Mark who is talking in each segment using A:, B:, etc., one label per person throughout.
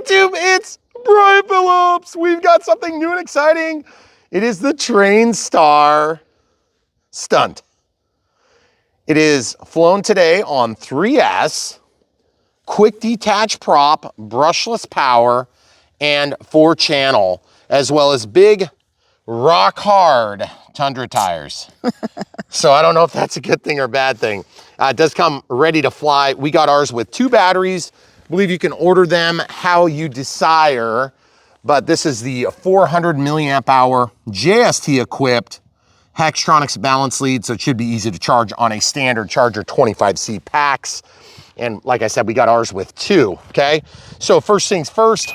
A: YouTube, it's Brian Phillips. We've got something new and exciting. It is the Trainstar STUNT. It is flown today on 3S, quick detach prop, brushless power, and 4-channel, as well as big rock hard Tundra tires. So I don't know if that's a good thing or a bad thing. It does come ready to fly. We got ours with 2 batteries. I believe you can order them how you desire, but this is the 400 milliamp hour JST equipped Hextronics balance lead, so it should be easy to charge on a standard charger 25C packs. And like I said, we got ours with 2, okay? So first things first,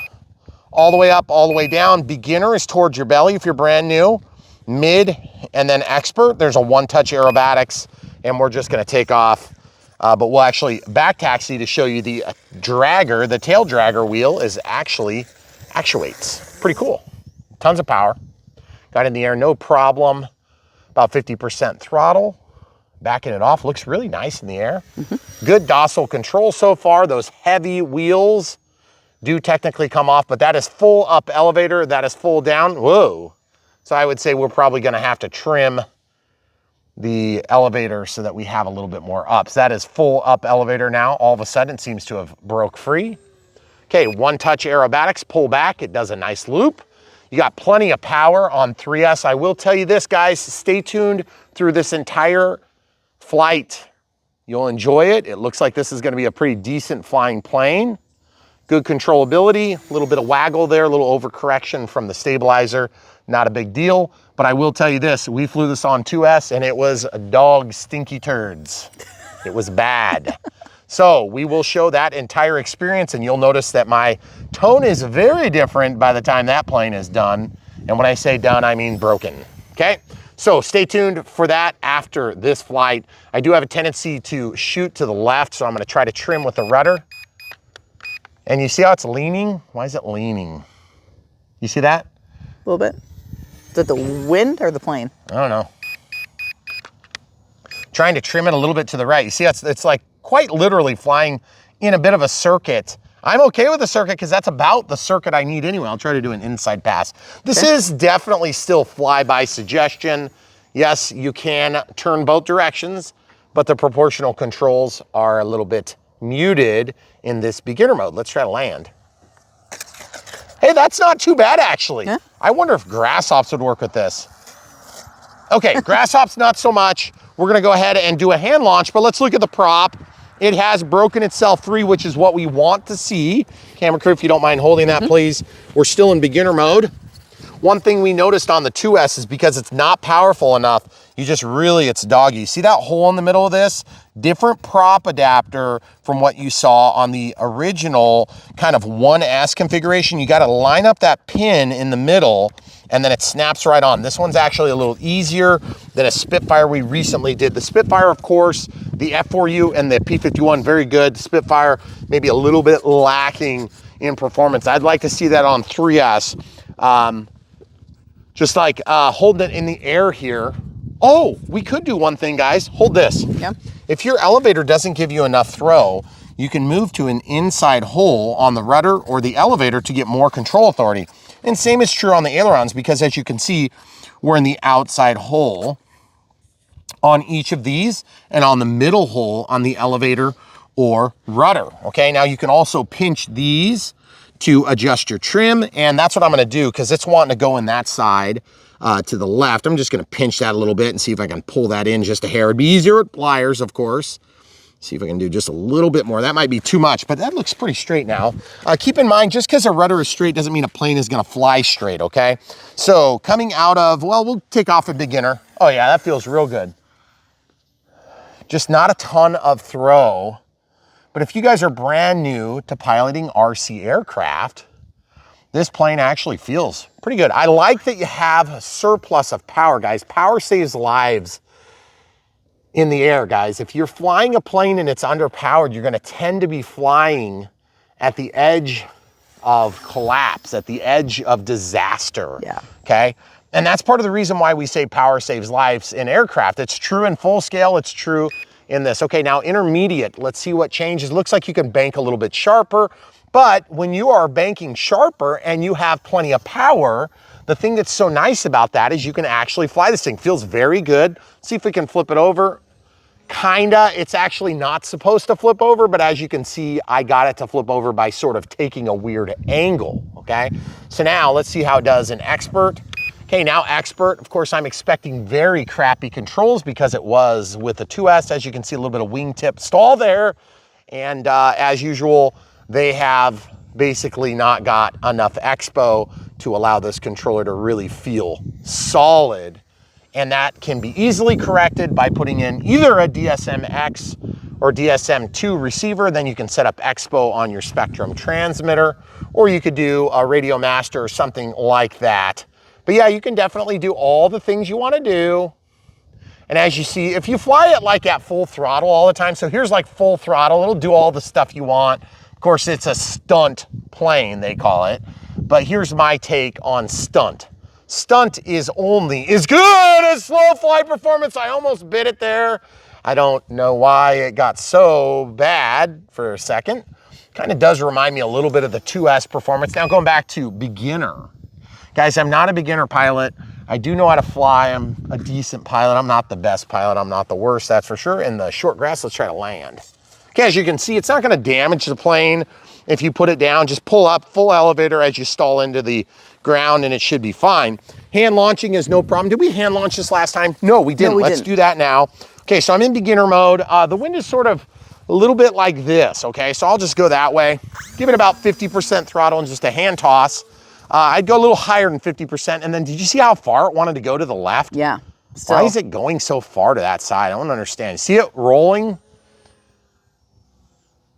A: all the way up, all the way down. Beginner is towards your belly if you're brand new. Mid, and then expert, there's a one-touch aerobatics, and we're just gonna take off. But we'll actually back taxi to show you the dragger. The tail dragger wheel is actually actuates. Pretty cool. Tons of power. Got in the air, no problem. About 50% throttle. Backing it off, looks really nice in the air. Good docile control so far. Those heavy wheels do technically come off, but that is full up elevator, that is full down. Whoa. So I would say we're probably gonna have to trim the elevator so that we have a little bit more up. So that is full up elevator now. All of a sudden it seems to have broke free. Okay, one-touch aerobatics, pull back, it does a nice loop. You got plenty of power on 3S. I will tell you this, guys, stay tuned through this entire flight. You'll enjoy it. It looks like this is gonna be a pretty decent flying plane. Good controllability, a little bit of waggle there, a little overcorrection from the stabilizer. Not a big deal, but I will tell you this, we flew this on 2S and it was dog stinky turds. It was bad. So we will show that entire experience, and you'll notice that my tone is very different by the time that plane is done. And when I say done, I mean broken, okay? So stay tuned for that after this flight. I do have a tendency to shoot to the left, so I'm gonna try to trim with the rudder. And you see how it's leaning? Why is it leaning? You see that?
B: A little bit. Is it the wind or the plane?
A: I don't know. Trying to trim it a little bit to the right. You see, it's like quite literally flying in a bit of a circuit. I'm okay with the circuit because that's about the circuit I need anyway. I'll try to do an inside pass. This is definitely still flyby suggestion. Yes, you can turn both directions, but the proportional controls are a little bit muted in this beginner mode. Let's try to land. Hey, that's not too bad, actually. Yeah. I wonder if grass hops would work with this. Okay, grass hops not so much. We're gonna go ahead and do a hand launch, but let's look at the prop. It has broken itself free, which is what we want to see. Camera crew, if you don't mind holding that, please. We're still in beginner mode. One thing we noticed on the 2S is because it's not powerful enough, you just really, it's doggy. See that hole in the middle of this? Different prop adapter from what you saw on the original kind of 1S configuration. You gotta line up that pin in the middle and then it snaps right on. This one's actually a little easier than a Spitfire we recently did. The Spitfire, of course, the F4U and the P51, very good. Spitfire, maybe a little bit lacking in performance. I'd like to see that on 3S. Just like holding it in the air here. Oh, we could do one thing, guys. Hold this.
B: Yeah.
A: If your elevator doesn't give you enough throw, you can move to an inside hole on the rudder or the elevator to get more control authority. And same is true on the ailerons, because as you can see, we're in the outside hole on each of these and on the middle hole on the elevator or rudder. Okay, now you can also pinch these to adjust your trim, and that's what I'm gonna do because it's wanting to go in that side to the left. I'm just gonna pinch that a little bit and see if I can pull that in just a hair. It'd be easier with pliers, of course. See if I can do just a little bit more. That might be too much, but that looks pretty straight now. Keep in mind, just because a rudder is straight doesn't mean a plane is gonna fly straight, okay? So coming out of, well, we'll take off a beginner. Oh yeah, that feels real good. Just not a ton of throw. But if you guys are brand new to piloting RC aircraft, this plane actually feels pretty good. I like that you have a surplus of power, guys. Power saves lives in the air, guys. If you're flying a plane and it's underpowered, you're gonna tend to be flying at the edge of collapse, at the edge of disaster, okay? And that's part of the reason why we say power saves lives in aircraft. It's true in full scale, it's true in this. Okay, now intermediate, let's see what changes. Looks like you can bank a little bit sharper. But when you are banking sharper and you have plenty of power, the thing that's so nice about that is you can actually fly this thing. Feels very good. See if we can flip it over. Kinda, it's actually not supposed to flip over, but as you can see, I got it to flip over by sort of taking a weird angle, okay? So now let's see how it does in Expert. Okay, now Expert, of course, I'm expecting very crappy controls because it was with the 2S. As you can see, a little bit of wingtip stall there. And as usual, they have basically not got enough expo to allow this controller to really feel solid. And that can be easily corrected by putting in either a DSM-X or DSM-2 receiver. Then you can set up expo on your Spectrum transmitter, or you could do a Radio Master or something like that. But yeah, you can definitely do all the things you want to do. And as you see, if you fly it like at full throttle all the time, so here's like full throttle, it'll do all the stuff you want. Of course, it's a stunt plane, they call it. But here's my take on stunt. Stunt is only as good as slow flight performance. I almost bit it there. I don't know why it got so bad for a second. Kind of does remind me a little bit of the 2S performance. Now going back to beginner. Guys, I'm not a beginner pilot. I do know how to fly. I'm a decent pilot. I'm not the best pilot. I'm not the worst, that's for sure. In the short grass, let's try to land. Okay, as you can see, it's not gonna damage the plane if you put it down. Just pull up full elevator as you stall into the ground and it should be fine. Hand launching is no problem. Did we hand launch this last time? No, we didn't. Let's do that now. Okay, so I'm in beginner mode. The wind is sort of a little bit like this, okay? So I'll just go that way. Give it about 50% throttle and just a hand toss. I'd go a little higher than 50%. And then did you see how far it wanted to go to the left?
B: Yeah.
A: Why is it going so far to that side? I don't understand. See it rolling?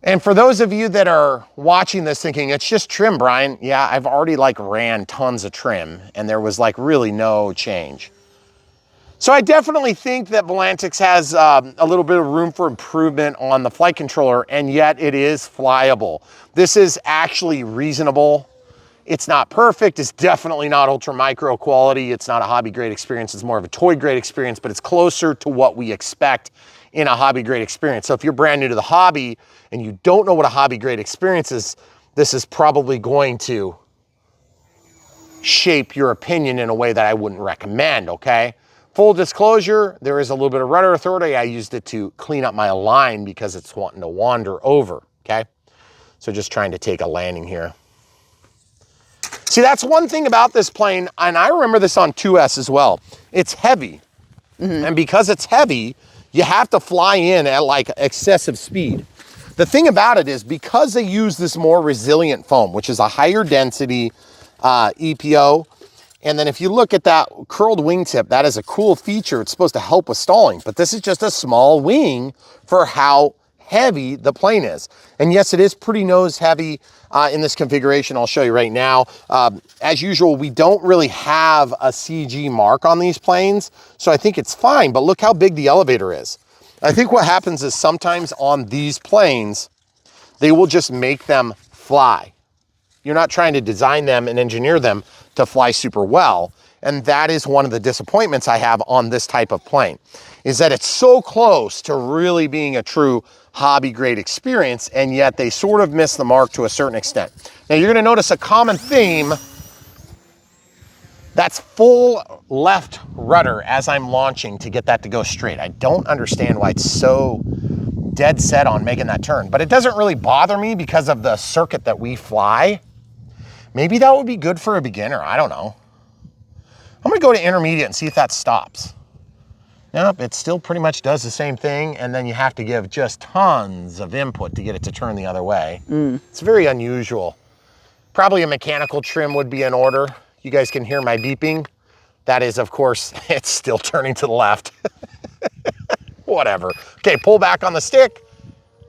A: And for those of you that are watching this thinking, it's just trim, Brian. Yeah, I've already like ran tons of trim and there was like really no change. So I definitely think that Volantex has a little bit of room for improvement on the flight controller, and yet it is flyable. This is actually reasonable. It's not perfect. It's definitely not ultra micro quality. It's not a hobby grade experience. It's more of a toy grade experience, but it's closer to what we expect in a hobby grade experience. So if you're brand new to the hobby and you don't know what a hobby grade experience is, this is probably going to shape your opinion in a way that I wouldn't recommend, okay? Full disclosure, there is a little bit of rudder authority. I used it to clean up my align because it's wanting to wander over, okay? So just trying to take a landing here. See, that's one thing about this plane, and I remember this on 2S as well. It's heavy, and because it's heavy, you have to fly in at like excessive speed. The thing about it is because they use this more resilient foam, which is a higher density EPO, and then if you look at that curled wingtip, that is a cool feature. It's supposed to help with stalling, but this is just a small wing for how heavy the plane is. And yes, it is pretty nose heavy in this configuration. I'll show you right now. As usual, we don't really have a CG mark on these planes, so I think it's fine, but look how big the elevator is. I think what happens is sometimes on these planes, they will just make them fly. You're not trying to design them and engineer them to fly super well. And that is one of the disappointments I have on this type of plane, is that it's so close to really being a true hobby grade experience, and yet they sort of miss the mark to a certain extent. Now you're gonna notice a common theme. That's full left rudder as I'm launching to get that to go straight. I don't understand why it's so dead set on making that turn, but it doesn't really bother me because of the circuit that we fly. Maybe that would be good for a beginner, I don't know. I'm gonna go to intermediate and see if that stops. Nope, it still pretty much does the same thing, and then you have to give just tons of input to get it to turn the other way. It's very unusual. Probably a mechanical trim would be in order. You guys can hear my beeping. That is, of course, it's still turning to the left. Whatever. Okay, pull back on the stick.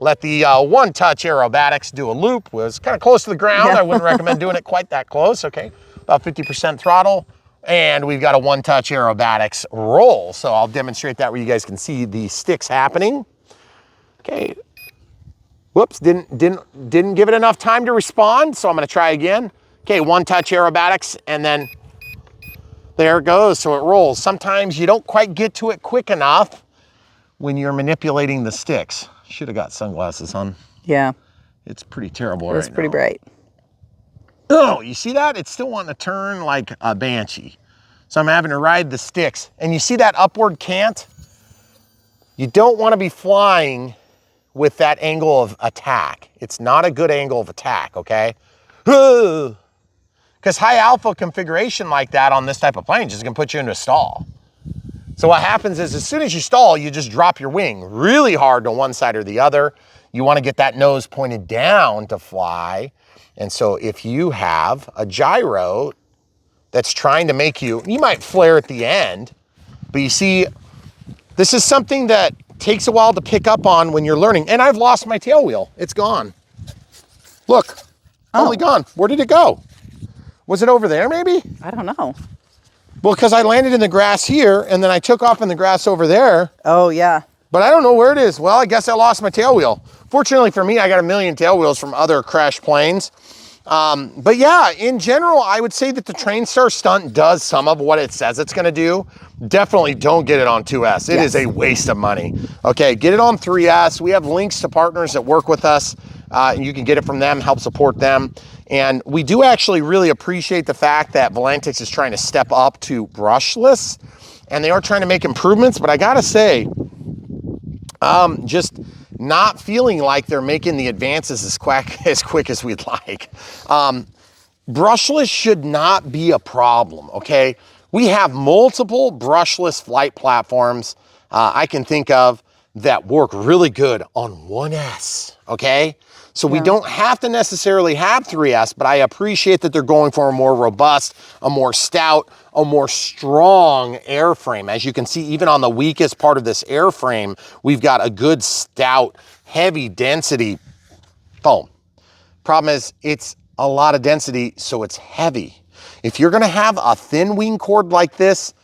A: Let the one-touch aerobatics do a loop. It was kind of close to the ground.
B: Yeah.
A: I wouldn't recommend doing it quite that close. Okay, about 50% throttle. And we've got a one-touch aerobatics roll. So I'll demonstrate that where you guys can see the sticks happening. Okay. Whoops, didn't give it enough time to respond, so I'm gonna try again. Okay, one-touch aerobatics, and then there it goes, so it rolls. Sometimes you don't quite get to it quick enough when you're manipulating the sticks. Should have got sunglasses on.
B: Yeah.
A: It's pretty terrible
B: It's
A: right
B: pretty
A: now.
B: bright.
A: Oh, you see that? It's still wanting to turn like a Banshee. So I'm having to ride the sticks. And you see that upward cant? You don't want to be flying with that angle of attack. It's not a good angle of attack, okay? Because high alpha configuration like that on this type of plane just gonna put you into a stall. So what happens is as soon as you stall, you just drop your wing really hard to one side or the other. You want to get that nose pointed down to fly. And so if you have a gyro that's trying to make you might flare at the end, but you see, this is something that takes a while to pick up on when you're learning. And I've lost my tail wheel. It's gone. Look, totally gone. Where did it go? Was it over there maybe?
B: I don't know.
A: Well, because I landed in the grass here and then I took off in the grass over there.
B: Oh, yeah.
A: But I don't know where it is. Well, I guess I lost my tail wheel. Fortunately for me, I got a million tail wheels from other crashed planes. But yeah, in general, I would say that the Trainstar Stunt does some of what it says it's gonna do. Definitely don't get it on 2S. It is a waste of money. Okay, get it on 3S. We have links to partners that work with us. You can get it from them, help support them. And we do actually really appreciate the fact that Volantex is trying to step up to brushless, and they are trying to make improvements, but I gotta say, just not feeling like they're making the advances as quick as we'd like. Brushless should not be a problem, okay? We have multiple brushless flight platforms I can think of that work really good on 1S, okay? So we don't have to necessarily have 3S, but I appreciate that they're going for a more robust, a more stout, a more strong airframe. As you can see, even on the weakest part of this airframe, we've got a good, stout, heavy density foam. Problem is, it's a lot of density, so it's heavy. If you're gonna have a thin wing chord like this,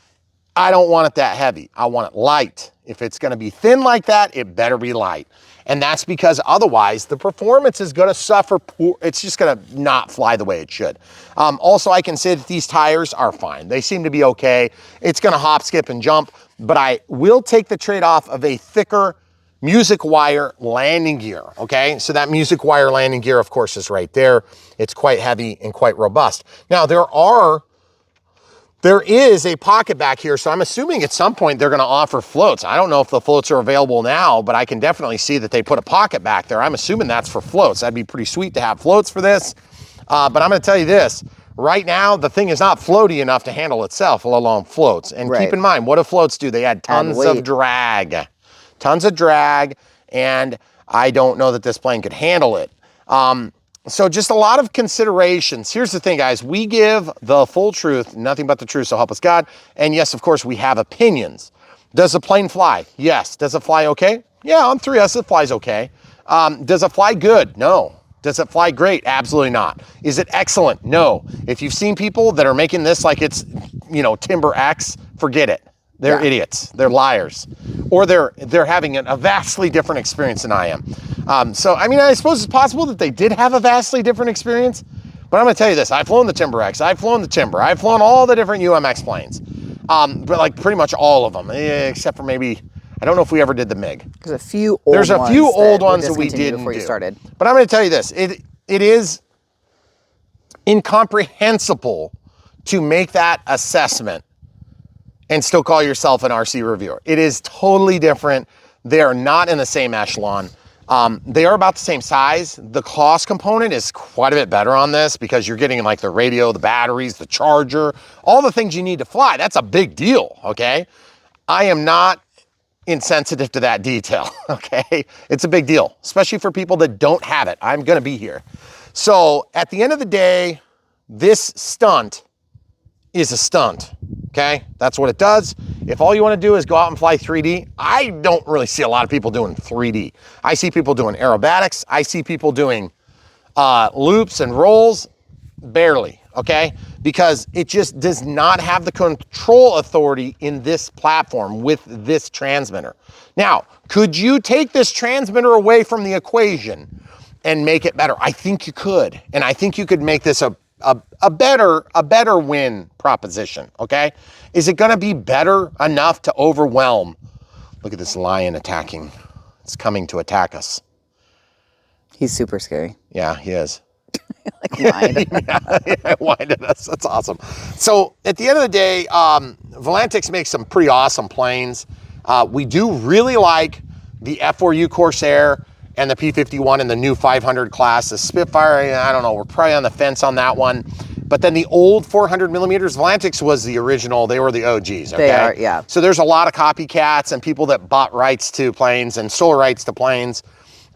A: I don't want it that heavy. I want it light. If it's gonna be thin like that, it better be light. And that's because otherwise the performance is gonna suffer poor. It's just gonna not fly the way it should. Also, I can say that these tires are fine. They seem to be okay. It's gonna hop, skip, and jump, but I will take the trade-off of a thicker music wire landing gear, okay? So that music wire landing gear, of course, is right there. It's quite heavy and quite robust. Now, there is a pocket back here, so I'm assuming at some point they're gonna offer floats. I don't know if the floats are available now, but I can definitely see that they put a pocket back there. I'm assuming that's for floats. That'd be pretty sweet to have floats for this. But I'm gonna tell you this, right now, the thing is not floaty enough to handle itself, let alone floats. And keep in mind, what do floats do? They add tons of drag. Tons of drag, and I don't know that this plane could handle it. So just a lot of considerations. Here's the thing, guys. We give the full truth, nothing but the truth, so help us God. And yes, of course, we have opinions. Does the plane fly? Yes. Does it fly okay? Yeah, on 3S, it flies okay. Does it fly good? No. Does it fly great? Absolutely not. Is it excellent? No. If you've seen people that are making this like it's, you know, Timber X, forget it. They're idiots. They're liars. Or they're having a vastly different experience than I am. So, I mean, I suppose it's possible that they did have a vastly different experience, but I'm gonna tell you this, I've flown the Timber X, I've flown the Timber, I've flown all the different UMX planes, but like pretty much all of them, except for maybe, I don't know if we ever did the MiG.
B: There's a few old
A: There's a
B: ones
A: few old
B: that
A: ones that we didn't
B: before you
A: do.
B: started.
A: But I'm gonna tell you this, it is incomprehensible to make that assessment and still call yourself an RC reviewer. It is totally different. They are not in the same echelon. They are about the same size. The cost component is quite a bit better on this because you're getting like the radio, the batteries, the charger, all the things you need to fly. That's a big deal, okay? I am not insensitive to that detail, okay? It's a big deal, especially for people that don't have it. I'm gonna be here. So at the end of the day, this stunt is a stunt, okay? That's what it does. If all you want to do is go out and fly 3D, I don't really see a lot of people doing 3D. I see people doing aerobatics. I see people doing loops and rolls, barely, okay? Because it just does not have the control authority in this platform with this transmitter. Now, could you take this transmitter away from the equation and make it better? I think you could, and I think you could make this a better win proposition, okay? Is it gonna be better enough to overwhelm? Look at this lion attacking. It's coming to attack us.
B: He's super scary.
A: Yeah, he is.
B: Like whined.
A: Yeah, whined at us. That's awesome. So at the end of the day, Volantex makes some pretty awesome planes. We do really like the F4U Corsair and the P-51 in the new 500 class. The Spitfire, I don't know, we're probably on the fence on that one. But then the old 400 millimeters, Volantex was the original. They were the OGs, okay?
B: They are, yeah.
A: So there's a lot of copycats and people that bought rights to planes and sold rights to planes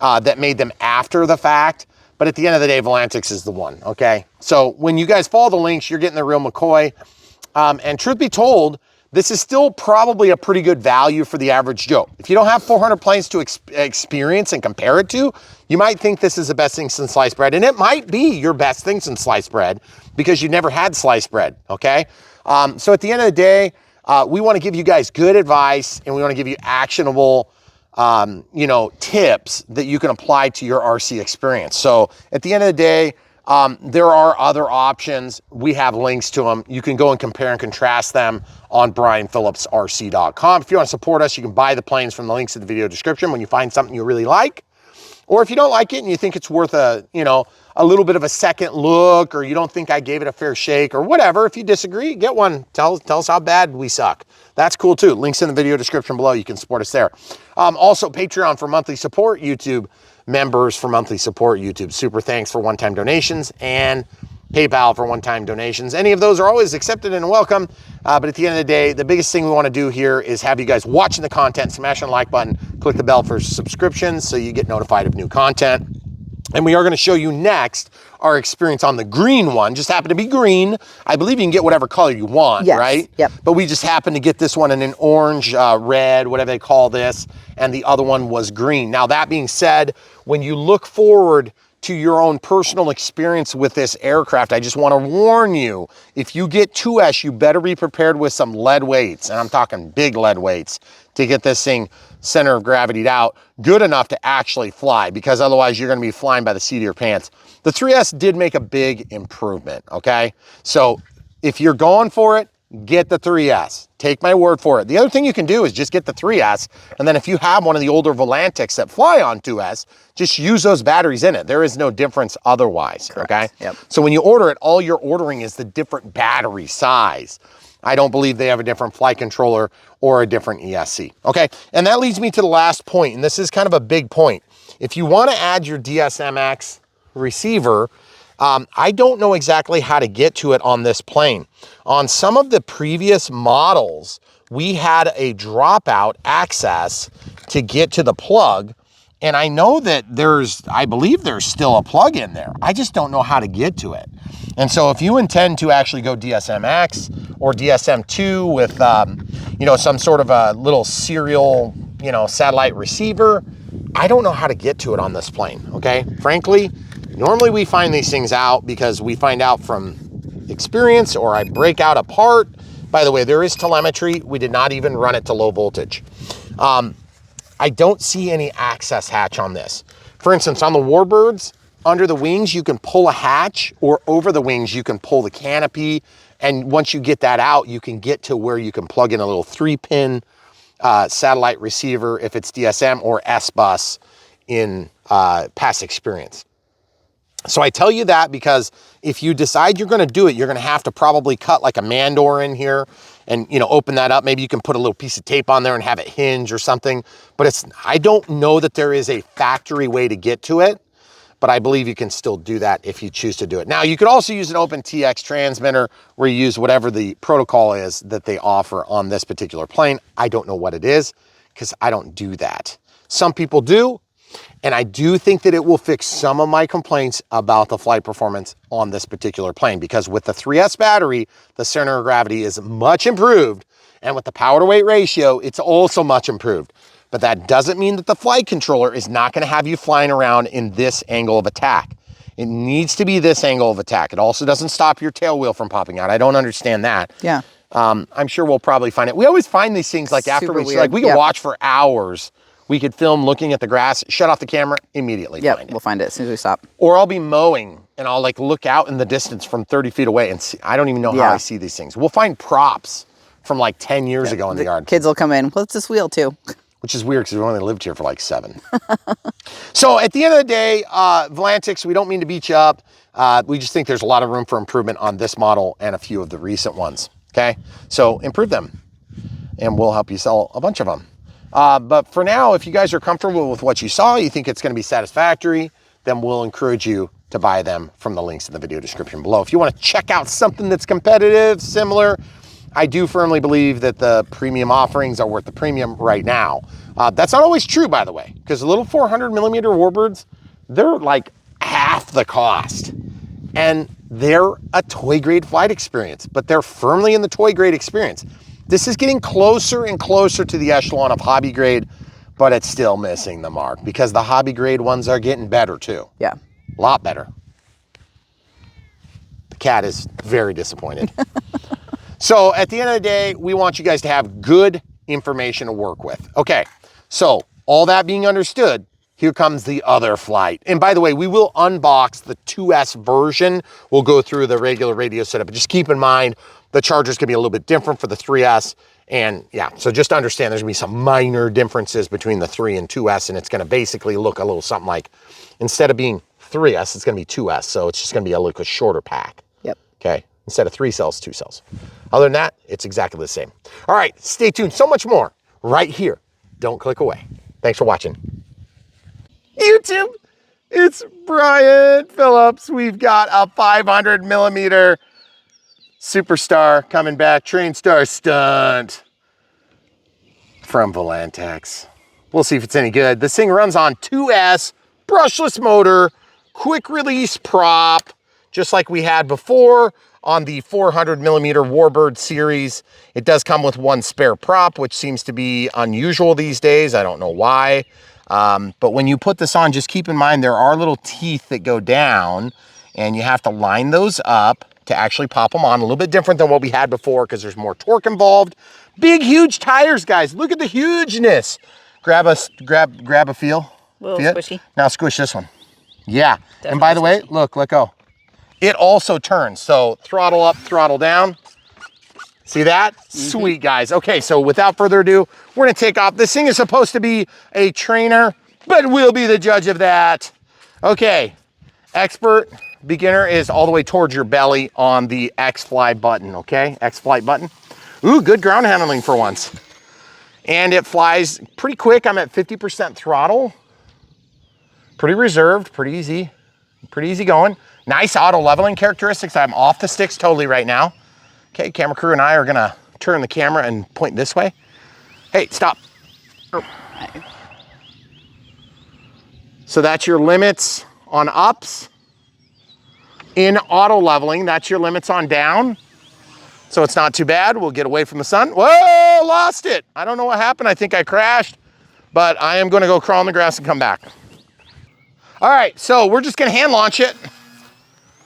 A: that made them after the fact. But at the end of the day, Volantex is the one, okay? So when you guys follow the links, you're getting the real McCoy. And truth be told, this is still probably a pretty good value for the average Joe. If you don't have 400 planes to experience and compare it to, you might think this is the best thing since sliced bread. And it might be your best thing since sliced bread because you never had sliced bread, okay? So at the end of the day, we want to give you guys good advice and we want to give you actionable you know, tips that you can apply to your RC experience. So at the end of the day, there are other options. We have links to them. You can go and compare and contrast them on brianphillipsrc.com. If you want to support us, you can buy the planes from the links in the video description when you find something you really like. Or if you don't like it and you think it's worth a, you know, a little bit of a second look, or you don't think I gave it a fair shake or whatever, if you disagree, get one. Tell us how bad we suck. That's cool too. Links in the video description below. You can support us there. Also Patreon for monthly support, YouTube members for monthly support, YouTube super thanks for one-time donations, and PayPal for one-time donations. Any of those are always accepted and welcome. But at the end of the day, the biggest thing we want to do here is have you guys watching the content, smash on the like button, click the bell for subscriptions so you get notified of new content. And we are going to show you next our experience on the green one. Just happened to be green. I believe you can get whatever color you want,
B: yes.
A: right?
B: Yep.
A: But we just happened to get this one in an orange, red, whatever they call this, and the other one was green. Now, that being said, when you look forward to your own personal experience with this aircraft, I just want to warn you, if you get 2S, you better be prepared with some lead weights, and I'm talking big lead weights, to get this thing center of gravity out good enough to actually fly, because otherwise you're going to be flying by the seat of your pants. The 3S did make a big improvement, okay? So if you're going for it, get the 3S. Take my word for it. The other thing you can do is just get the 3S, and then if you have one of the older Volantex that fly on 2S, just use those batteries in it. There is no difference otherwise,
B: correct.
A: Okay?
B: Yep.
A: So when you order it, all you're ordering is the different battery size. I don't believe they have a different flight controller or a different ESC, okay? And that leads me to the last point, and this is kind of a big point. If you want to add your DSMX receiver, I don't know exactly how to get to it on this plane. On some of the previous models, we had a dropout access to get to the plug, and I know that I believe there's still a plug in there. I just don't know how to get to it. And so if you intend to actually go DSMX or DSM2 with, you know, some sort of a little serial, you know, satellite receiver, I don't know how to get to it on this plane, okay? Frankly, normally we find these things out because we find out from experience, or I break out a part. By the way, there is telemetry. We did not even run it to low voltage. I don't see any access hatch on this. For instance, on the Warbirds, under the wings, you can pull a hatch, or over the wings, you can pull the canopy. And once you get that out, you can get to where you can plug in a little 3-pin satellite receiver if it's DSM, or S-Bus in past experience. So I tell you that because if you decide you're going to do it, you're going to have to probably cut like a man door in here and, you know, open that up. Maybe you can put a little piece of tape on there and have it hinge or something. But I don't know that there is a factory way to get to it, but I believe you can still do that if you choose to do it. Now, you could also use an open TX transmitter where you use whatever the protocol is that they offer on this particular plane. I don't know what it is because I don't do that. Some people do. And I do think that it will fix some of my complaints about the flight performance on this particular plane, because with the 3S battery, the center of gravity is much improved. And with the power to weight ratio, it's also much improved. But that doesn't mean that the flight controller is not going to have you flying around in this angle of attack. It needs to be this angle of attack. It also doesn't stop your tail wheel from popping out. I don't understand that.
B: Yeah.
A: I'm sure we'll probably find it. We always find these things like after we, like we can watch for hours. We could film looking at the grass, shut off the camera, immediately find it.
B: We'll find it as soon as we stop.
A: Or I'll be mowing and I'll like look out in the distance from 30 feet away and see. I don't even know how I see these things. We'll find props from like 10 years ago in the yard.
B: Kids will come in. What's this wheel too?
A: which is weird because we've only lived here for like 7. So at the end of the day, Volantex, we don't mean to beat you up. We just think there's a lot of room for improvement on this model and a few of the recent ones, okay? So improve them and we'll help you sell a bunch of them. But for now, if you guys are comfortable with what you saw, you think it's gonna be satisfactory, then we'll encourage you to buy them from the links in the video description below. If you wanna check out something that's competitive, similar, I do firmly believe that the premium offerings are worth the premium right now. That's not always true, by the way, because the little 400mm warbirds, they're like half the cost. And they're a toy grade flight experience, but they're firmly in the toy grade experience. This is getting closer and closer to the echelon of hobby grade, but it's still missing the mark because the hobby grade ones are getting better too.
B: Yeah.
A: A lot better. The cat is very disappointed. So at the end of the day, we want you guys to have good information to work with. Okay, so all that being understood, here comes the other flight. And by the way, we will unbox the 2S version. We'll go through the regular radio setup, but just keep in mind, the charger's gonna be a little bit different for the 3S. And yeah, so just understand there's gonna be some minor differences between the 3 and 2S, and it's gonna basically look a little something like, instead of being 3S, it's gonna be 2S. So it's just gonna be a shorter pack.
B: Yep.
A: Okay, instead of 3 cells, 2 cells. Other than that, it's exactly the same. All right, stay tuned. So much more right here. Don't click away. Thanks for watching. YouTube, it's Brian Phillips. We've got a 500mm Superstar coming back, Trainstar Stunt from Volantex. We'll see if it's any good. This thing runs on 2S, brushless motor, quick release prop, just like we had before on the 400mm Warbird series. It does come with 1 spare prop, which seems to be unusual these days. I don't know why. But when you put this on, just keep in mind there are little teeth that go down and you have to line those up to actually pop them on. A little bit different than what we had before because there's more torque involved. Big, huge tires, guys. Look at the hugeness. Grab a feel.
B: A little
A: feel
B: squishy.
A: It? Now squish this one. Yeah.
B: Definitely
A: and by the way,
B: squishy.
A: look, let go. It also turns. So throttle up, throttle down. See that? Sweet, guys. Okay, so without further ado, we're gonna take off. This thing is supposed to be a trainer, but we'll be the judge of that. Okay, expert, beginner is all the way towards your belly on the X-Fly button, okay? X-Flight button. Ooh, good ground handling for once. And it flies pretty quick. I'm at 50% throttle. Pretty reserved, pretty easy going. Nice auto leveling characteristics. I'm off the sticks totally right now. Okay, camera crew and I are gonna turn the camera and point this way. Hey, stop. Oh. So that's your limits on ups. In auto leveling, that's your limits on down. So it's not too bad. We'll get away from the sun. Whoa, lost it. I don't know what happened. I think I crashed, but I am gonna go crawl in the grass and come back. All right, so we're just gonna hand launch it.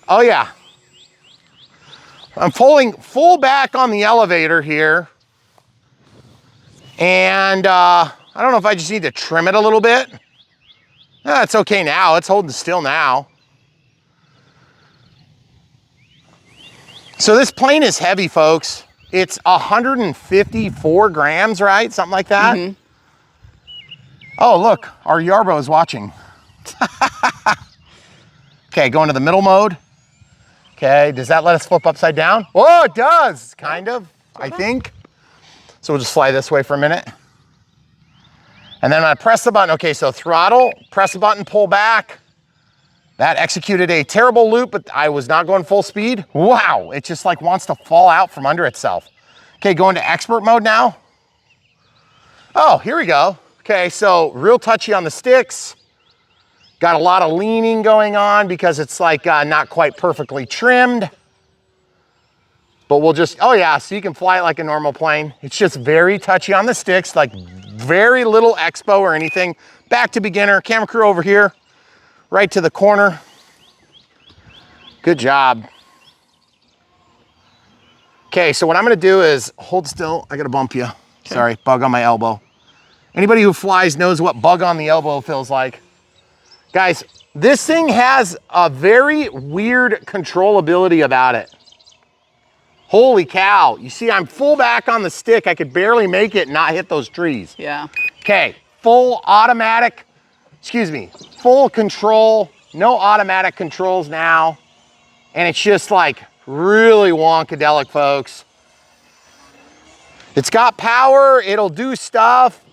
A: Oh yeah. I'm pulling full back on the elevator here. And I don't know if I just need to trim it a little bit. It's okay now, it's holding still now. So this plane is heavy, folks. It's 154 grams, right? Something like that. Mm-hmm. Oh, look, our Yarbo is watching. Okay, go into the middle mode. Okay, does that let us flip upside down? Oh, it does, kind of, I think. So we'll just fly this way for a minute. And then I press the button. Okay, so throttle, press the button, pull back. That executed a terrible loop, but I was not going full speed. Wow, it just like wants to fall out from under itself. Okay, go into expert mode now. Oh, here we go. Okay, so real touchy on the sticks. Got a lot of leaning going on because it's like not quite perfectly trimmed. But we'll just, oh yeah, so you can fly it like a normal plane. It's just very touchy on the sticks, like very little expo or anything. Back to beginner, camera crew over here, right to the corner. Good job. Okay, so what I'm gonna do is hold still. I gotta bump you. Okay. Sorry, bug on my elbow. Anybody who flies knows what bug on the elbow feels like. Guys, this thing has a very weird controllability about it. Holy cow. You see, I'm full back on the stick. I could barely make it and not hit those trees.
B: Yeah.
A: Okay, full automatic, full control, no automatic controls now. And it's just like really wonkadelic, folks. It's got power, it'll do stuff,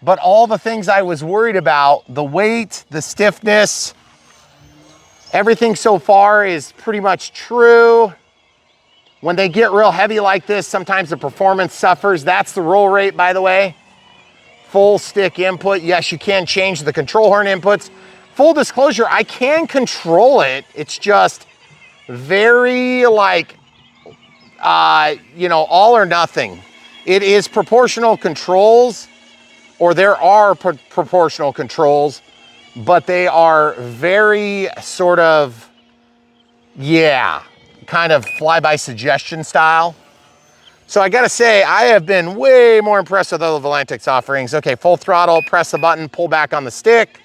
A: but all the things I was worried about, the weight, the stiffness, everything so far is pretty much true. When they get real heavy like this, sometimes the performance suffers. That's the roll rate, by the way. Full stick input. Yes, you can change the control horn inputs. Full disclosure, I can control it. It's just very like, you know, all or nothing. It is proportional controls, or there are proportional controls, but they are very sort of, yeah, kind of fly-by suggestion style. So I gotta say, I have been way more impressed with other Volantex offerings. Okay, full throttle, press the button, pull back on the stick.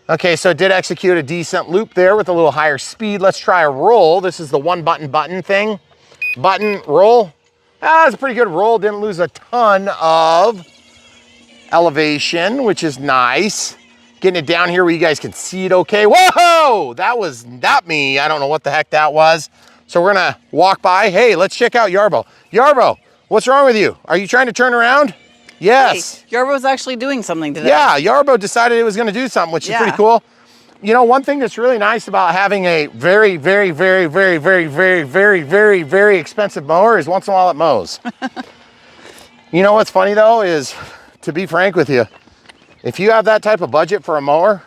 A: Okay, so it did execute a decent loop there with a little higher speed. Let's try a roll. This is the one button thing. Button, roll. Ah, it's a pretty good roll. Didn't lose a ton of elevation, which is nice. Getting it down here where you guys can see it okay. Whoa, that was not me. I don't know what the heck that was. So we're gonna walk by. Hey, let's check out Yarbo. Yarbo, what's wrong with you? Are you trying to turn around? Yes.
B: Hey, Yarbo's actually doing something today.
A: Yeah, Yarbo decided it was gonna do something, which is pretty cool. You know, one thing that's really nice about having a very, very, very, very, very, very, very, very, very expensive mower is once in a while it mows. You know what's funny though is, to be frank with you, if you have that type of budget for a mower,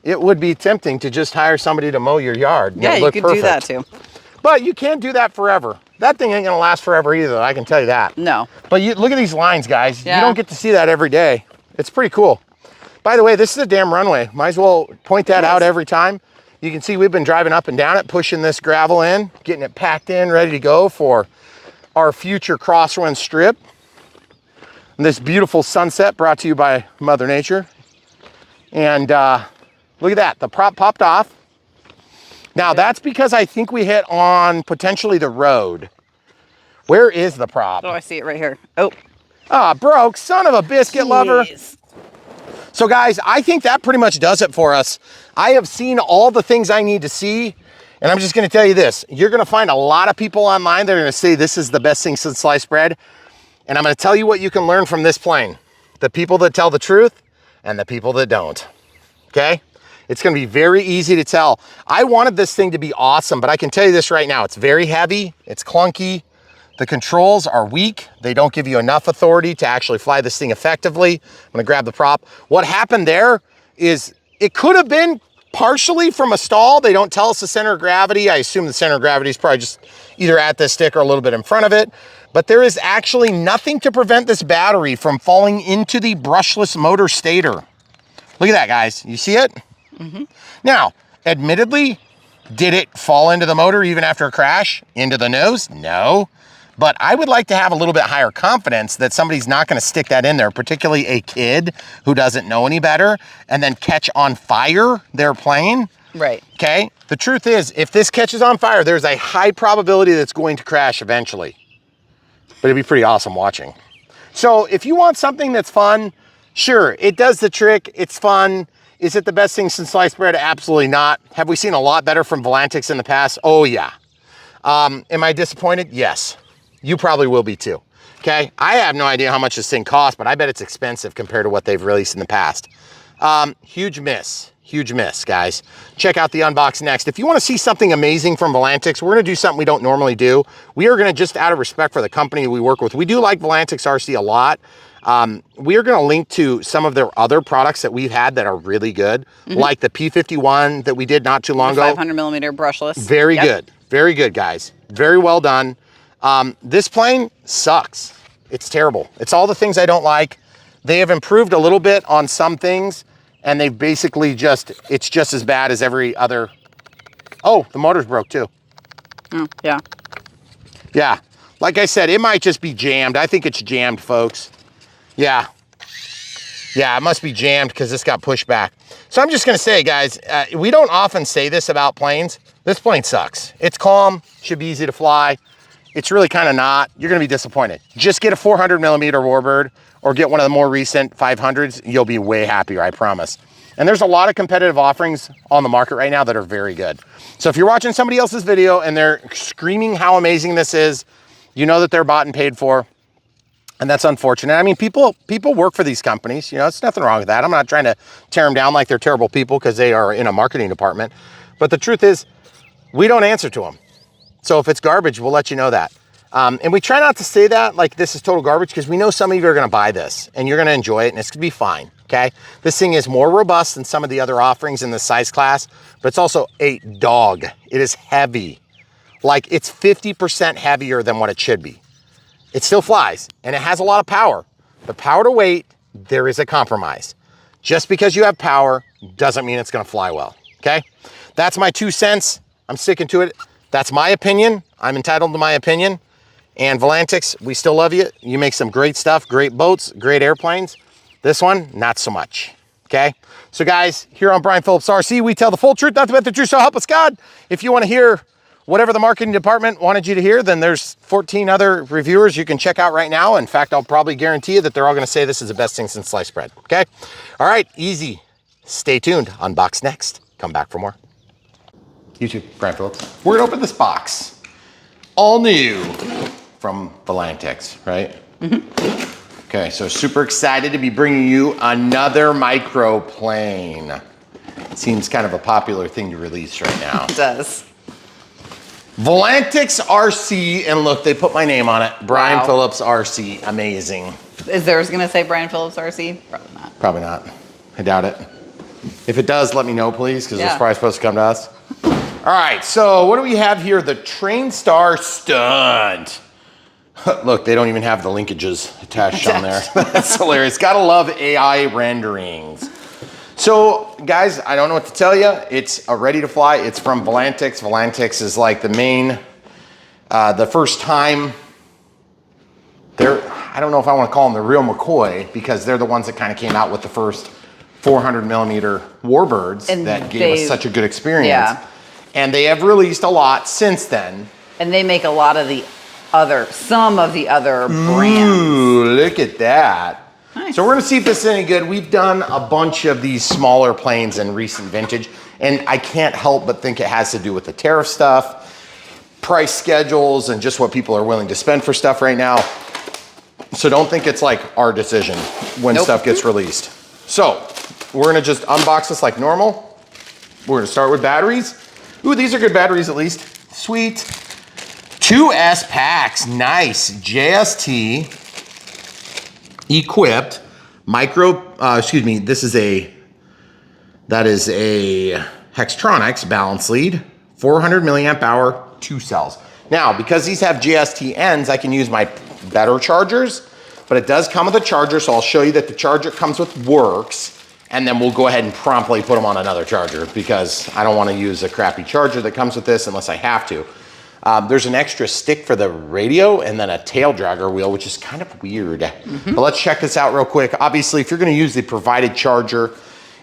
A: it would be tempting to just hire somebody to mow your yard.
B: Yeah, you could do that too.
A: But you can't do that forever. That thing ain't gonna last forever either, I can tell you that.
B: No.
A: But you look at these lines, guys. Yeah. You don't get to see that every day. It's pretty cool. By the way, this is a damn runway. Might as well point that out every time. You can see we've been driving up and down it, pushing this gravel in, getting it packed in, ready to go for our future crosswind strip. And this beautiful sunset brought to you by Mother Nature. And look at that, the prop popped off. Now that's because I think we hit on potentially the road. Where is the prop?
B: Oh, I see it right here. Oh.
A: Ah, broke, son of a biscuit lover. So guys, I think that pretty much does it for us. I have seen all the things I need to see, and I'm just gonna tell you this. You're gonna find a lot of people online that are gonna say this is the best thing since sliced bread. And I'm gonna tell you what you can learn from this plane. The people that tell the truth and the people that don't, okay? It's gonna be very easy to tell. I wanted this thing to be awesome, but I can tell you this right now. It's very heavy, it's clunky. The controls are weak. They don't give you enough authority to actually fly this thing effectively. I'm gonna grab the prop. What happened there is it could have been partially from a stall. They don't tell us the center of gravity. I assume the center of gravity is probably just either at the stick or a little bit in front of it. But there is actually nothing to prevent this battery from falling into the brushless motor stator. Look at that, guys. You see it? Mm-hmm. Now, admittedly, did it fall into the motor even after a crash? Into the nose? No. But I would like to have a little bit higher confidence that somebody's not going to stick that in there, particularly a kid who doesn't know any better, and then catch on fire their plane.
B: Right.
A: Okay? The truth is, if this catches on fire, there's a high probability that it's going to crash eventually. But it'd be pretty awesome watching. So if you want something that's fun, sure, it does the trick. It's fun. Is it the best thing since sliced bread? Absolutely not. Have we seen a lot better from Volantex in the past? Oh, yeah. Am I disappointed? Yes. You probably will be too. Okay? I have no idea how much this thing costs, but I bet it's expensive compared to what they've released in the past. Huge miss. Huge miss, guys. Check out the unbox next. If you want to see something amazing from Volantex, we're going to do something we don't normally do. We are going to, just out of respect for the company we work with, we do like Volantex RC a lot. We are going to link to some of their other products that we've had that are really good, like the P51 that we did not too long ago.
B: 500mm brushless.
A: Very good. Very good, guys. Very well done. This plane sucks. It's terrible. It's all the things I don't like. They have improved a little bit on some things, and they've basically it's just as bad as every other. Oh, the motor's broke too.
B: Oh, yeah.
A: Yeah. Like I said, it might just be jammed. I think it's jammed, folks. Yeah. Yeah, it must be jammed because this got pushed back. So I'm just going to say, guys, we don't often say this about planes. This plane sucks. It's calm, should be easy to fly. it's really kind of not. You're gonna be disappointed. Just get a 400 millimeter warbird or get one of the more recent 500s. You'll be way happier, I promise. And there's a lot of competitive offerings on the market right now that are very good. So if you're watching somebody else's video and they're screaming how amazing this is, you know that they're bought and paid for. And that's unfortunate. I mean, people work for these companies. You know, it's nothing wrong with that. I'm not trying to tear them down like they're terrible people because they are in a marketing department. But the truth is, we don't answer to them. So if it's garbage, we'll let you know that. And we try not to say that like this is total garbage because we know some of you are going to buy this and you're going to enjoy it and it's going to be fine. Okay. This thing is more robust than some of the other offerings in the size class, but it's also a dog. It is heavy. Like it's 50% heavier than what it should be. It still flies and it has a lot of power. The power to weight, there is a compromise. Just because you have power doesn't mean it's going to fly well. Okay. That's my 2 cents. I'm sticking to it. That's my opinion. I'm entitled to my opinion. And Volantex, we still love you. You make some great stuff, great boats, great airplanes. This one, not so much, okay? So guys, here on Brian Phillips RC, we tell the full truth, nothing but the truth, so help us God. If you wanna hear whatever the marketing department wanted you to hear, then there's 14 other reviewers you can check out right now. In fact, I'll probably guarantee you that they're all gonna say this is the best thing since sliced bread, okay? All right, easy. Stay tuned. Unbox next. Come back for more. YouTube, Brian Phillips. We're gonna open this box. All new from Volantex, right? Mm-hmm. Okay, so super excited to be bringing you another microplane. Seems kind of a popular thing to release right now.
B: It does.
A: Volantex RC, and look, they put my name on it. Brian
B: Wow.
A: Phillips RC, amazing.
B: Is theirs gonna say Brian Phillips RC? Probably not.
A: Probably not, I doubt it. If it does, let me know please, because it's probably supposed to come to us. All right, so what do we have here? The Trainstar STUNT. Look, they don't even have the linkages attached on there. That's hilarious. Gotta love AI renderings. So guys, I don't know what to tell you. It's ready to fly. It's from Volantex. Volantex is like the main, the first time I don't know if I want to call them the real McCoy because they're the ones that kind of came out with the first 400 millimeter warbirds that gave us such a good experience.
B: Yeah.
A: And they have released a lot since then.
B: And they make a lot of some of the other brands.
A: Ooh, look at that.
B: Nice.
A: So we're gonna see if this is any good. We've done a bunch of these smaller planes in recent vintage, and I can't help but think it has to do with the tariff stuff, price schedules, and just what people are willing to spend for stuff right now. So don't think it's like our decision when stuff gets released. So we're gonna just unbox this like normal. We're gonna start with batteries. Ooh, these are good batteries at least. Sweet. 2S packs, nice. JST equipped that is a Hextronics balance lead, 400 milliamp hour, 2 cells. Now, because these have JST ends, I can use my better chargers, but it does come with a charger, so I'll show you that the charger comes with works, and then we'll go ahead and promptly put them on another charger because I don't want to use a crappy charger that comes with this unless I have to. There's an extra stick for the radio and then a tail dragger wheel, which is kind of weird. But let's check this out real quick. Obviously, if you're going to use the provided charger,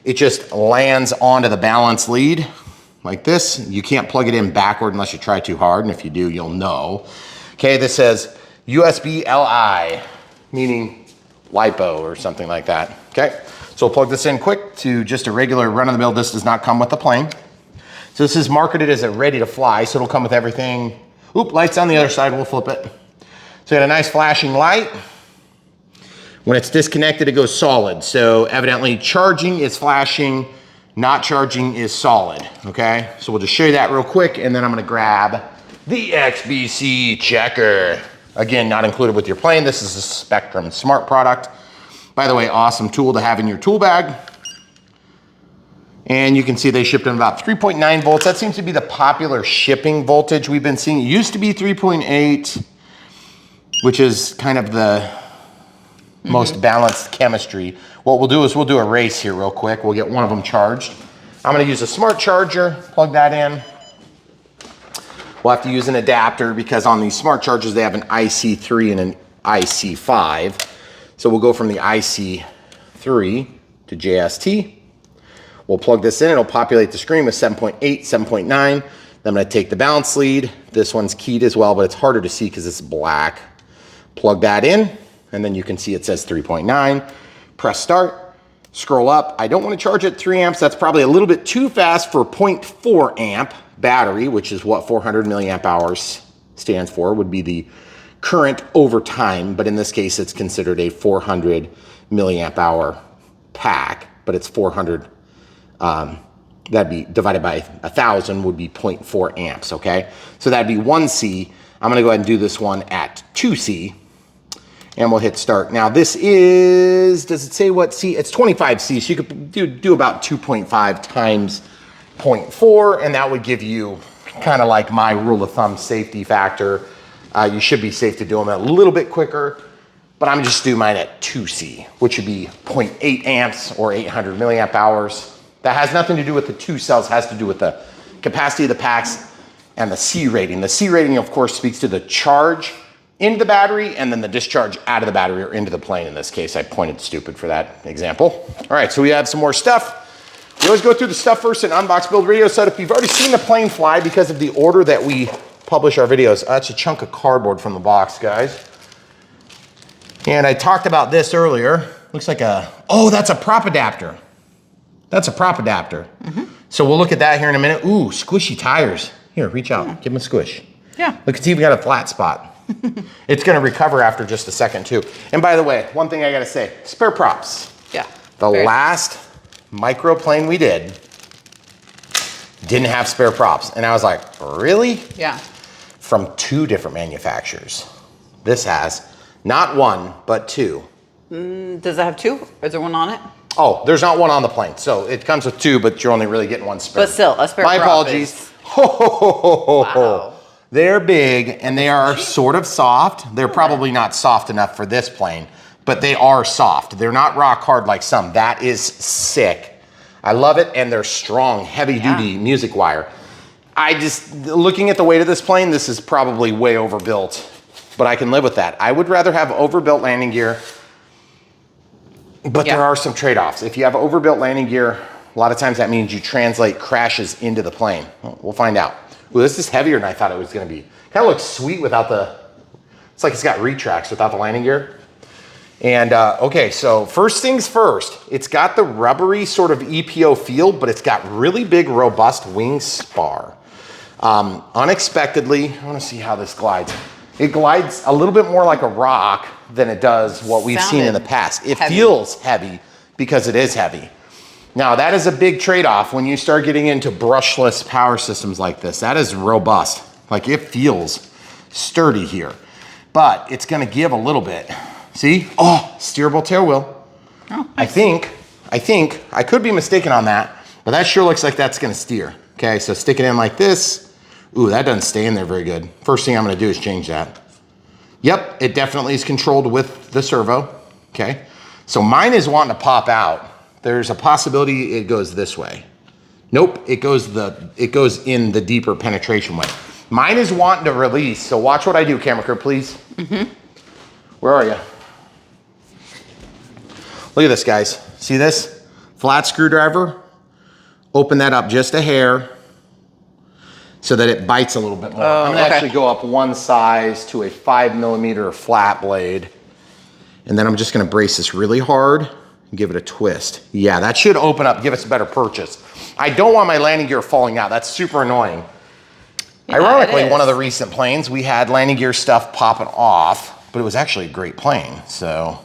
A: it just lands onto the balance lead like this. You can't plug it in backward unless you try too hard, and if you do, you'll know. Okay, this says USB LI, meaning LiPo or something like that. Okay, so we'll plug this in quick to just a regular run-of-the-mill. This does not come with the plane. So this is marketed as a ready to fly, so it'll come with everything. Oop, light's on the other side, we'll flip it. So you got a nice flashing light. When it's disconnected, it goes solid. So evidently charging is flashing, not charging is solid, okay? So we'll just show you that real quick, and then I'm gonna grab the XBC checker. Again, not included with your plane. This is a Spectrum Smart product. By the way, awesome tool to have in your tool bag. And you can see they shipped in about 3.9 volts. That seems to be the popular shipping voltage we've been seeing. It used to be 3.8, which is kind of the most balanced chemistry. What we'll do is we'll do a race here real quick. We'll get one of them charged. I'm gonna use a smart charger, plug that in. We'll have to use an adapter because on these smart chargers, they have an IC3 and an IC5. So we'll go from the IC3 to JST. We'll plug this in, it'll populate the screen with 7.8, 7.9. Then I'm gonna take the balance lead, This one's keyed as well, but it's harder to see because it's black. Plug that in, and then you can see it says 3.9. Press start, scroll up. I don't want to charge at 3 amps. That's probably a little bit too fast for 0.4 amp battery, which is what 400 milliamp hours stands for, would be the current over time, but in this case, it's considered a 400 milliamp hour pack, but it's 400, that'd be divided by 1,000 would be 0.4 amps, okay? So that'd be 1C. I'm gonna go ahead and do this one at 2C, and we'll hit start. Now this is, does it say what C? It's 25C, so you could do about 2.5 times 0.4, and that would give you kind of like my rule of thumb safety factor. You should be safe to do them a little bit quicker, but I'm just doing mine at 2C, which would be 0.8 amps or 800 milliamp hours. That has nothing to do with the 2 cells, has to do with the capacity of the packs and the C rating. The C rating, of course, speaks to the charge into the battery and then the discharge out of the battery or into the plane. In this case, I pointed stupid for that example. All right, so we have some more stuff. We always go through the stuff first in Unbox Build Radio. So if you've already seen the plane fly because of the order that we publish our videos, that's a chunk of cardboard from the box, guys. And I talked about this earlier. Looks like a, oh, that's a prop adapter. That's a prop adapter. So we'll look at that here in a minute. Ooh, squishy tires. Here, reach out, give them a squish.
B: Yeah.
A: Look, see, we got a flat spot. It's gonna recover after just a second too. And by the way, one thing I gotta say, spare props.
B: Yeah.
A: The last microplane we did didn't have spare props. And I was like, really?
B: Yeah.
A: From 2 different manufacturers. This has not 1, but 2.
B: Does it have 2? Is there one on it?
A: Oh, there's not 1 on the plane. So it comes with 2, but you're only really getting 1 spare.
B: But still, a spare
A: My
B: prop
A: apologies.
B: is-
A: Wow. They're big and they are sort of soft. They're probably not soft enough for this plane, but they are soft. They're not rock hard like some. That is sick. I love it, and they're strong, heavy duty music wire. I just, looking at the weight of this plane, this is probably way overbuilt, but I can live with that. I would rather have overbuilt landing gear, but there are some trade-offs. If you have overbuilt landing gear, a lot of times that means you translate crashes into the plane. Well, we'll find out. Ooh, this is heavier than I thought it was gonna be. Kind of looks sweet without the, it's like it's got retracts without the landing gear. And okay, so first things first, it's got the rubbery sort of EPO feel, but it's got really big, robust wing spar. Unexpectedly, I wanna see how this glides. It glides a little bit more like a rock than it does what we've seen in the past. It feels heavy because it is heavy. Now that is a big trade-off when you start getting into brushless power systems like this. That is robust. Like, it feels sturdy here, but it's gonna give a little bit. See? Oh, steerable tail wheel. Oh, nice. I think, I could be mistaken on that, but that sure looks like that's gonna steer. Okay, so stick it in like this. Ooh, that doesn't stay in there very good. First thing I'm gonna do is change that. Yep, it definitely is controlled with the servo. Okay, so mine is wanting to pop out. There's a possibility it goes this way. Nope, it goes in the deeper penetration way. Mine is wanting to release, so watch what I do, camera crew, please. Where are you? Look at this, guys. See this? Flat screwdriver. Open that up just a hair so that it bites a little bit more. I'm gonna actually go up 1 size to a 5mm flat blade. And then I'm just gonna brace this really hard and give it a twist. Yeah, that should open up, give us a better purchase. I don't want my landing gear falling out. That's super annoying. Yeah, ironically, one of the recent planes, we had landing gear stuff popping off, but it was actually a great plane, so.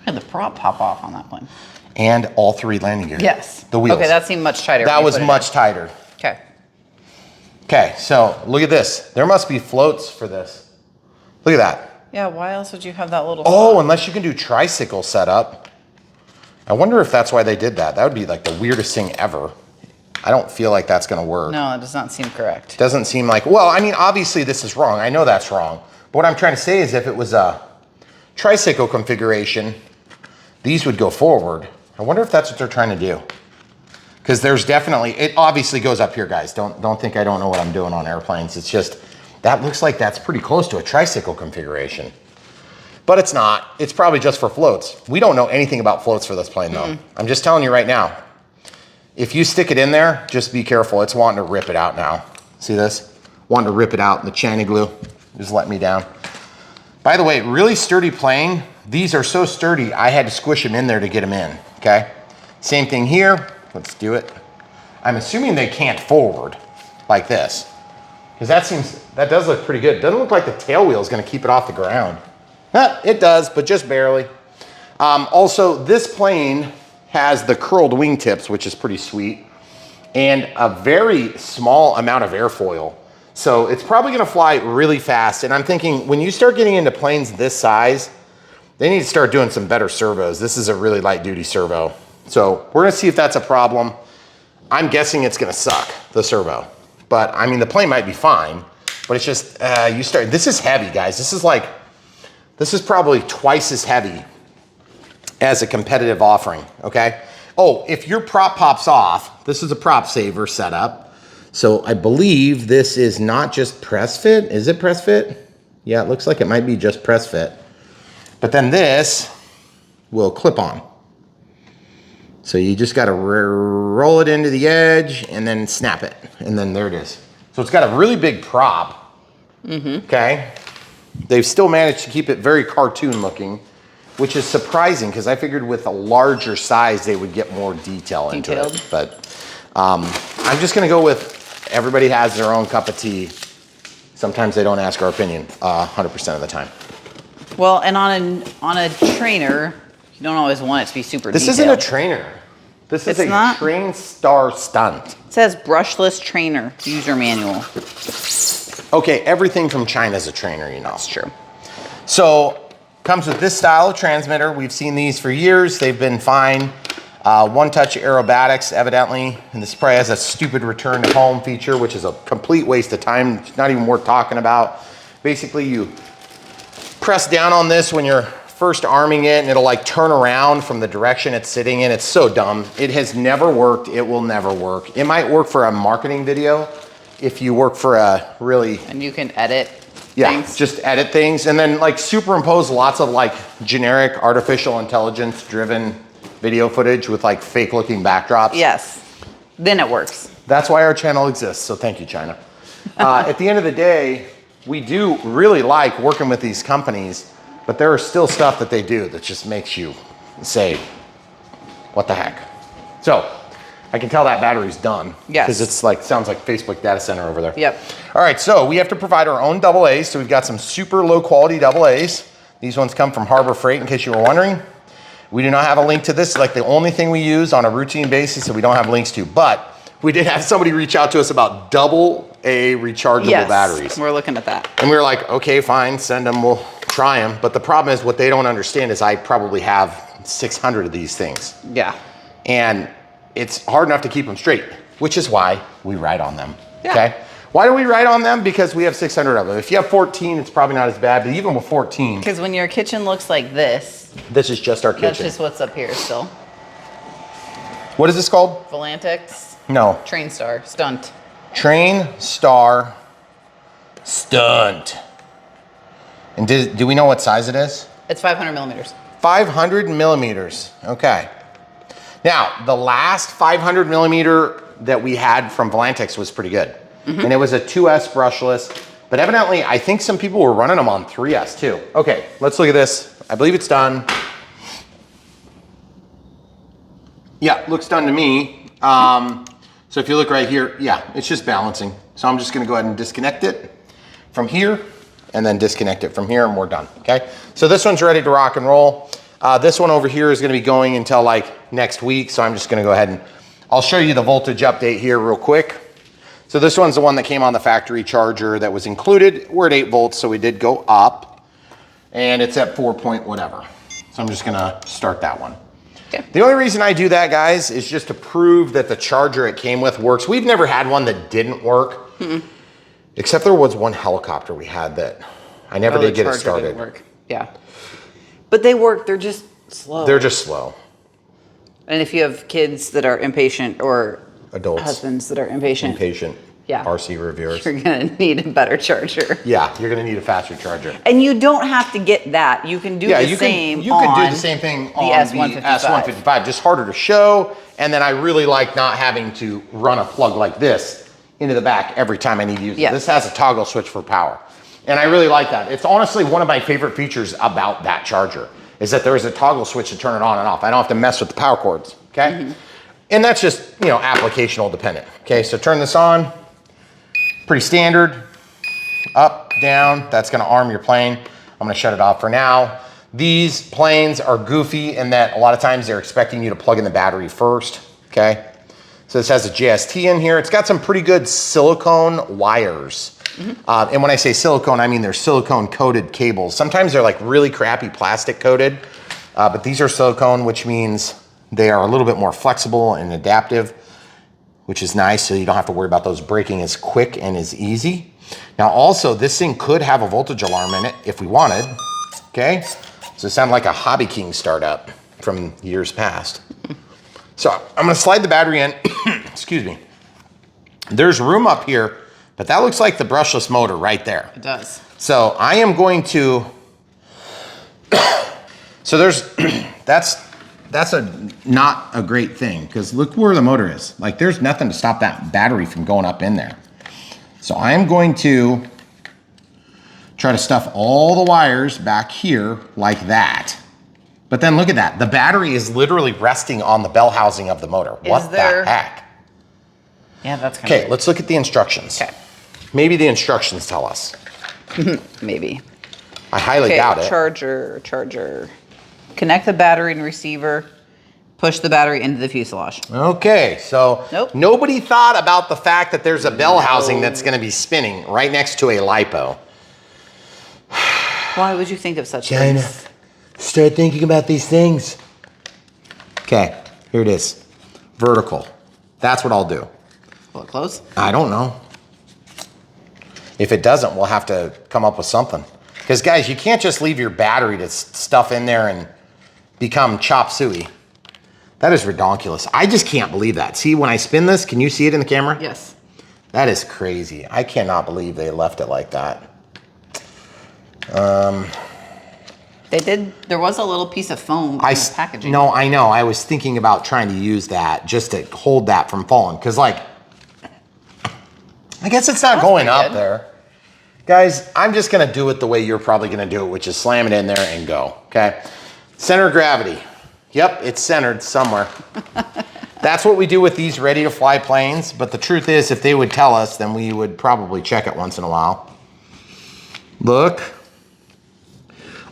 B: Had the prop pop off on that plane.
A: And all 3 landing gear.
B: Yes.
A: The wheels.
B: Okay, that seemed much tighter.
A: That was much tighter.
B: Okay.
A: Okay, so look at this. There must be floats for this. Look at that.
B: Yeah, why else would you have that little
A: Oh, unless you can do tricycle setup. I wonder if that's why they did that. That would be like the weirdest thing ever. I don't feel like that's gonna work.
B: No, it does not seem correct.
A: Doesn't seem like, well, I mean, obviously this is wrong. I know that's wrong. But what I'm trying to say is if it was a tricycle configuration, these would go forward. I wonder if that's what they're trying to do. Because there's definitely, it obviously goes up here, guys. Don't think I don't know what I'm doing on airplanes. It's just, that looks like that's pretty close to a tricycle configuration. But it's not. It's probably just for floats. We don't know anything about floats for this plane, though. I'm just telling you right now. If you stick it in there, just be careful. It's wanting to rip it out now. See this? wanting to rip it out, and the China glue just let me down. By the way, really sturdy plane. These are so sturdy, I had to squish them in there to get them in, okay? Same thing here. Let's do it. I'm assuming they can't forward like this, because that does look pretty good. It doesn't look like the tail wheel is gonna keep it off the ground. It does, but just barely. Also, this plane has the curled wingtips, which is pretty sweet, and a very small amount of airfoil. So it's probably gonna fly really fast. And I'm thinking, when you start getting into planes this size, they need to start doing some better servos. This is a really light duty servo. So we're gonna see if that's a problem. I'm guessing it's gonna suck, the servo. But I mean, the plane might be fine, but it's just, this is heavy, guys. This is probably twice as heavy as a competitive offering, okay? Oh, if your prop pops off, this is a prop saver setup. So I believe this is not just press fit. Is it press fit? Yeah, it looks like it might be just press fit. But then this will clip on. So you just gotta roll it into the edge and then snap it. And then there it is. So it's got a really big prop, okay? They've still managed to keep it very cartoon looking, which is surprising because I figured with a larger size, they would get more detail into it. But I'm just gonna go with everybody has their own cup of tea. Sometimes they don't ask our opinion 100% of the time.
B: Well, and on a trainer, you don't always want it to be super detailed.
A: This isn't a trainer. This is a Trainstar Stunt.
B: It says brushless trainer, user manual.
A: Okay, everything from China is a trainer, you know.
B: That's true.
A: So, comes with this style of transmitter. We've seen these for years. They've been fine. One-touch aerobatics, evidently. And this probably has a stupid return to home feature, which is a complete waste of time. It's not even worth talking about. Basically, you press down on this when you're first arming it, and it'll like turn around from the direction it's sitting in. It's so dumb. It has never worked. It will never work. It might work for a marketing video if you work for a really...
B: And you can edit
A: things. Just edit things and then like superimpose lots of like generic artificial intelligence driven video footage with like fake looking backdrops.
B: Yes, then it works.
A: That's why our channel exists, so thank you, China. At the end of the day, we do really like working with these companies, but there is still stuff that they do that just makes you say, what the heck? So, I can tell that battery's done.
B: Yes.
A: Because it's like, sounds like Facebook data center over there.
B: Yep.
A: All right, so we have to provide our own AA's. So we've got some super low quality AA's. These ones come from Harbor Freight, in case you were wondering. We do not have a link to this. It's like the only thing we use on a routine basis that we don't have links to. But we did have somebody reach out to us about AA rechargeable batteries.
B: We're looking at that.
A: And we were like, okay, fine, send them, we'll try them. But the problem is what they don't understand is I probably have 600 of these things.
B: Yeah.
A: And it's hard enough to keep them straight, which is why we ride on them,
B: yeah.
A: Okay? Why do we ride on them? Because we have 600 of them. If you have 14, it's probably not as bad, but even with 14.
B: Because when your kitchen looks like this.
A: This is just our kitchen.
B: That's just what's up here still.
A: What is this called?
B: Volantex.
A: No.
B: Trainstar, Stunt.
A: Trainstar Stunt. And do we know what size it is?
B: It's 500 millimeters.
A: 500 millimeters, okay. Now, the last 500 millimeter that we had from Volantex was pretty good. And it was a 2S brushless, but evidently I think some people were running them on 3S too. Okay, let's look at this. I believe it's done. Yeah, looks done to me. So if you look right here, yeah, it's just balancing. So I'm just gonna go ahead and disconnect it from here and then disconnect it from here and we're done, okay? So this one's ready to rock and roll. This one over here is gonna be going until like next week. So I'm just gonna go ahead and I'll show you the voltage update here real quick. So this one's the one that came on the factory charger that was included. We're at 8 volts, so we did go up and it's at 4 point whatever. So I'm just gonna start that one.
B: Okay.
A: The only reason I do that, guys, is just to prove that the charger it came with works. We've never had one that didn't work, except there was one helicopter we had that I never did get it started.
B: Didn't work. Yeah. But they work, they're just slow.
A: They're just slow.
B: And if you have kids that are impatient or
A: adults,
B: husbands that are impatient, yeah,
A: RC reviewers,
B: you're gonna need a better charger.
A: Yeah, you're gonna need a faster charger.
B: And you don't have to get that. You can do the same.
A: You can do the same thing on the S155, just harder to show. And then I really like not having to run a plug like this into the back every time I need to use it.
B: Yes.
A: This has a toggle switch for power. And I really like that. It's honestly one of my favorite features about that charger is that there is a toggle switch to turn it on and off. I don't have to mess with the power cords, okay? And that's just, you know, applicational dependent. Okay, so turn this on, pretty standard, up, down, that's gonna arm your plane. I'm gonna shut it off for now. These planes are goofy in that a lot of times they're expecting you to plug in the battery first, okay? So this has a JST in here. It's got some pretty good silicone wires. And when I say silicone, I mean they're silicone coated cables. Sometimes they're like really crappy plastic coated, but these are silicone, which means they are a little bit more flexible and adaptive, which is nice, so you don't have to worry about those breaking as quick and as easy. Now also, this thing could have a voltage alarm in it if we wanted, okay? So it sounded like a Hobby King startup from years past. So I'm gonna slide the battery in, excuse me. There's room up here, but that looks like the brushless motor right there.
B: It does.
A: So I am going to, so there's, that's not a great thing because look where the motor is. Like there's nothing to stop that battery from going up in there. So I am going to try to stuff all the wires back here like that. But then look at that. The battery is literally resting on the bell housing of the motor. What the heck?
B: Yeah, that's kind of
A: Okay, let's look at the instructions.
B: Okay.
A: Maybe the instructions tell us.
B: Maybe.
A: I highly doubt it.
B: Charger. Connect the battery and receiver. Push the battery into the fuselage.
A: Okay, so
B: Nope.
A: nobody thought about the fact that there's a bell housing that's gonna be spinning right next to a LiPo.
B: Why would you think of such
A: China,
B: things?
A: start thinking about these things. Okay, here it is. Vertical. That's what I'll do.
B: Will it close?
A: I don't know. If it doesn't, we'll have to come up with something. Because guys, you can't just leave your battery to stuff in there and become chop suey. That is redonkulous. I just can't believe that. See, when I spin this, can you see it in the camera?
B: Yes.
A: That is crazy. I cannot believe they left it like that.
B: They did. There was a little piece of foam in the packaging.
A: No, I know. I was thinking about trying to use that just to hold that from falling. Because, like, I guess it's not going up there. Guys, I'm just going to do it the way you're probably going to do it, which is slam it in there and go. Okay. Center of gravity. Yep, it's centered somewhere. That's what we do with these ready to fly planes. But the truth is, if they would tell us, then we would probably check it once in a while. Look.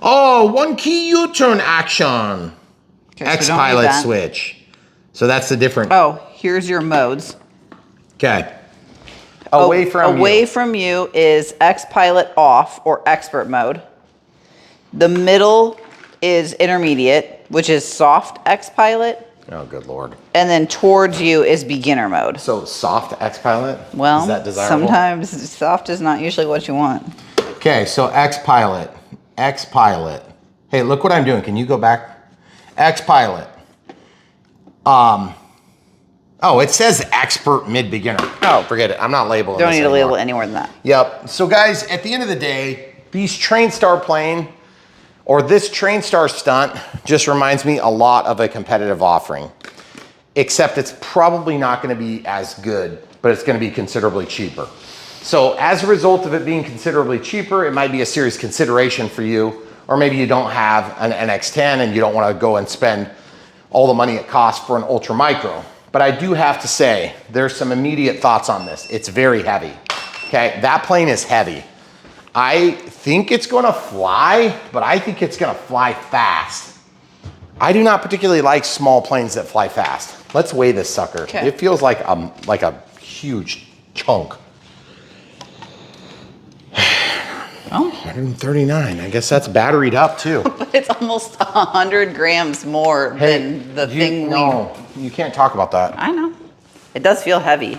A: Oh, one key U-turn action.
B: Okay,
A: X-Pilot switch. So that's the different.
B: Oh, here's your modes.
A: Okay. Away
B: from you is X-Pilot off or expert mode. The middle is intermediate, which is soft X-Pilot.
A: Oh, good Lord.
B: And then towards you is beginner mode.
A: So soft X-Pilot?
B: Well,
A: is that desirable?
B: sometimes soft is not usually what you want.
A: Okay, so X-Pilot. X-Pilot. Hey, look what I'm doing. Can you go back? X-Pilot. Oh, it says expert mid-beginner. Oh, forget it. I'm not labeling
B: Don't
A: this
B: need to
A: anymore.
B: label it anywhere than that.
A: Yep. So guys, at the end of the day, these Trainstar plane or this Trainstar stunt just reminds me a lot of a competitive offering, except it's probably not going to be as good, but it's going to be considerably cheaper. So as a result of it being considerably cheaper, it might be a serious consideration for you, or maybe you don't have an NX10 and you don't want to go and spend all the money it costs for an ultra micro. But I do have to say, there's some immediate thoughts on this. It's very heavy, okay? That plane is heavy. I think it's gonna fly, but I think it's gonna fly fast. I do not particularly like small planes that fly fast. Let's weigh this sucker.
B: Okay.
A: It feels like a huge chunk.
B: Oh.
A: 139, I guess that's batteried up too.
B: But it's almost 100 grams more than the thing
A: No, you can't talk about that.
B: I know. It does feel heavy.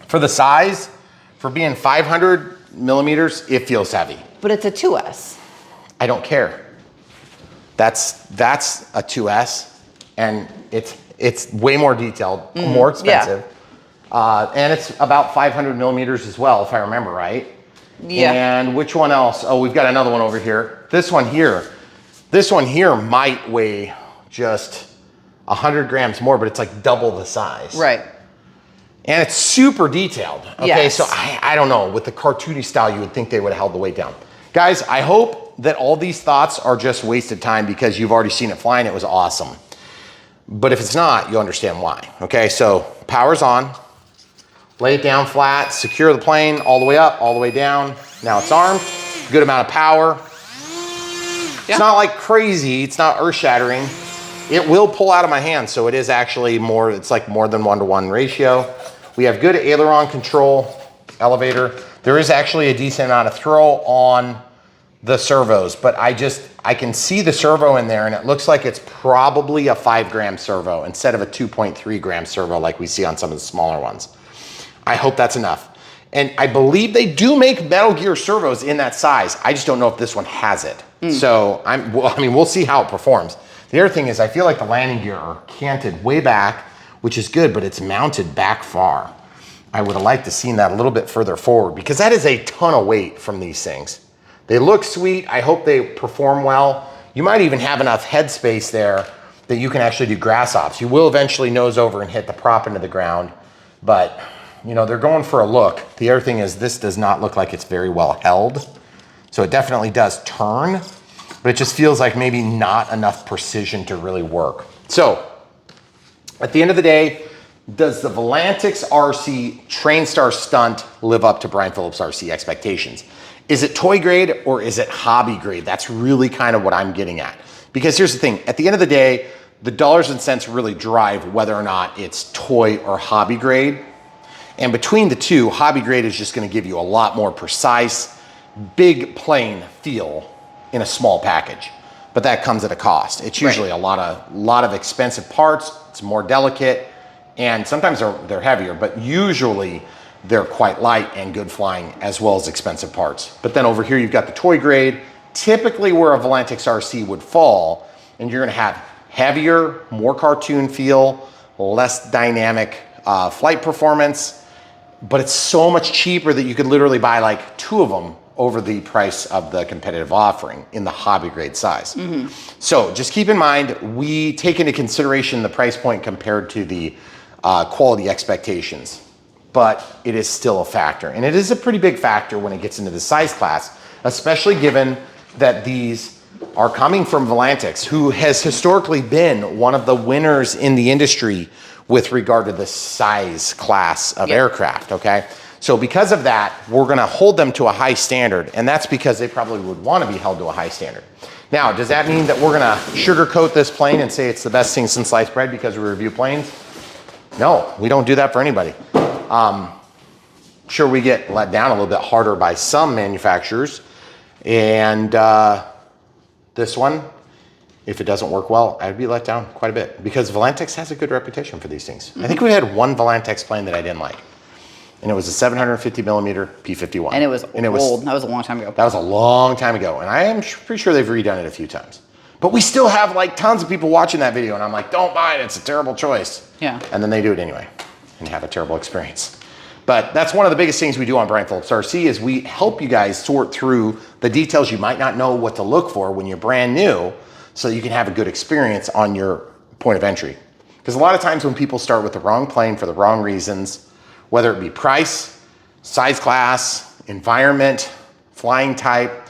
A: For the size, for being 500 millimeters, it feels heavy.
B: But it's a 2S.
A: I don't care. That's a 2S, and it's way more detailed, more expensive, and it's about 500 millimeters as well, if I remember right.
B: Yeah.
A: And which one else? Oh, we've got another one over here. This one here might weigh just 100 grams more, but it's like double the size.
B: Right.
A: And it's super detailed. Okay,
B: Yes.
A: so I don't know. With the cartoony style, you would think they would have held the weight down. Guys, I hope that all these thoughts are just wasted time because you've already seen it fly and it was awesome. But if it's not, you'll understand why. Okay, so power's on. Lay it down flat, secure the plane all the way up, all the way down. Now it's armed, good amount of power. It's not like crazy, it's not earth shattering. It will pull out of my hand, so it is actually more, it's like more than 1-to-1 ratio. We have good aileron control, elevator. There is actually a decent amount of throw on the servos, but I can see the servo in there and it looks like it's probably a 5-gram servo instead of a 2.3-gram servo like we see on some of the smaller ones. I hope that's enough. And I believe they do make Metal Gear servos in that size. I just don't know if this one has it. So we'll see how it performs. The other thing is I feel like the landing gear are canted way back, which is good, but it's mounted back far. I would have liked to seen that a little bit further forward because that is a ton of weight from these things. They look sweet. I hope they perform well. You might even have enough headspace there that you can actually do grass ops. You will eventually nose over and hit the prop into the ground, but you know, they're going for a look. The other thing is this does not look like it's very well held. So it definitely does turn, but it just feels like maybe not enough precision to really work. So at the end of the day, does the Volantex RC Trainstar Stunt live up to Brian Phillips RC expectations? Is it toy grade or is it hobby grade? That's really kind of what I'm getting at. Because here's the thing, at the end of the day, the dollars and cents really drive whether or not it's toy or hobby grade. And between the two, hobby grade is just gonna give you a lot more precise, big plane feel in a small package. But that comes at a cost. It's usually a lot of expensive parts, it's more delicate, and sometimes they're heavier, but usually they're quite light and good flying as well as expensive parts. But then over here you've got the toy grade, typically where a Volantex RC would fall, and you're gonna have heavier, more cartoon feel, less dynamic flight performance, but it's so much cheaper that you could literally buy like 2 of them over the price of the competitive offering in the hobby grade size. So just keep in mind, we take into consideration the price point compared to the quality expectations, but it is still a factor. And it is a pretty big factor when it gets into the size class, especially given that these are coming from Volantex, who has historically been one of the winners in the industry with regard to the size class of aircraft, okay? So because of that, we're gonna hold them to a high standard, and that's because they probably would wanna be held to a high standard. Now, does that mean that we're gonna sugarcoat this plane and say it's the best thing since sliced bread because we review planes? No, we don't do that for anybody. Sure, we get let down a little bit harder by some manufacturers, and this one, if it doesn't work well, I'd be let down quite a bit because Volantex has a good reputation for these things. I think we had one Volantex plane that I didn't like, and it was a 750 millimeter P-51.
B: And it was old. That was a long time ago.
A: That was a long time ago, and I am pretty sure they've redone it a few times. But we still have like tons of people watching that video, and I'm like, don't buy it, it's a terrible choice.
B: Yeah.
A: And then they do it anyway and have a terrible experience. But that's one of the biggest things we do on Brian Phillips RC is we help you guys sort through the details you might not know what to look for when you're brand new so you can have a good experience on your point of entry. Because a lot of times when people start with the wrong plane for the wrong reasons, whether it be price, size class, environment, flying type,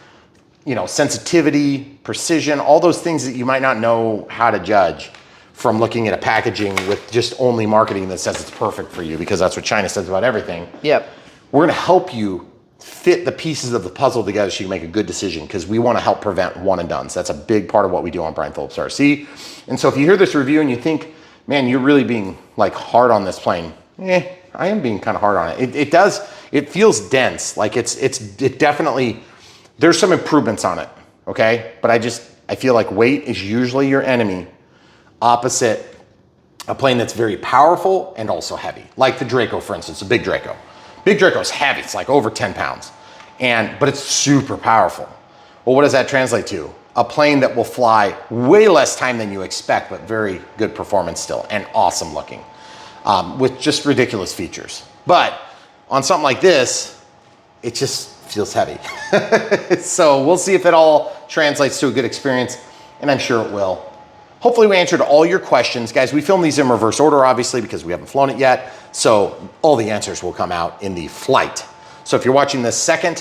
A: you know, sensitivity, precision, all those things that you might not know how to judge from looking at a packaging with just only marketing that says it's perfect for you, because that's what China says about everything.
B: Yep.
A: We're gonna help you fit the pieces of the puzzle together so you can make a good decision, because we wanna help prevent one and dones. That's a big part of what we do on Brian Phillips RC. And so if you hear this review and you think, man, you're really being like hard on this plane, I am being kind of hard on it. It feels dense. Like it definitely, there's some improvements on it, okay? But I feel like weight is usually your enemy opposite a plane that's very powerful and also heavy. Like the Draco, for instance, a big Draco. Big Draco's heavy, it's like over 10 pounds. But it's super powerful. Well, what does that translate to? A plane that will fly way less time than you expect, but very good performance still and awesome looking. With just ridiculous features. But on something like this, it just feels heavy. So we'll see if it all translates to a good experience, and I'm sure it will. hopefully we answered all your questions. Guys, we filmed these in reverse order, obviously, because we haven't flown it yet. So all the answers will come out in the flight. So if you're watching this second,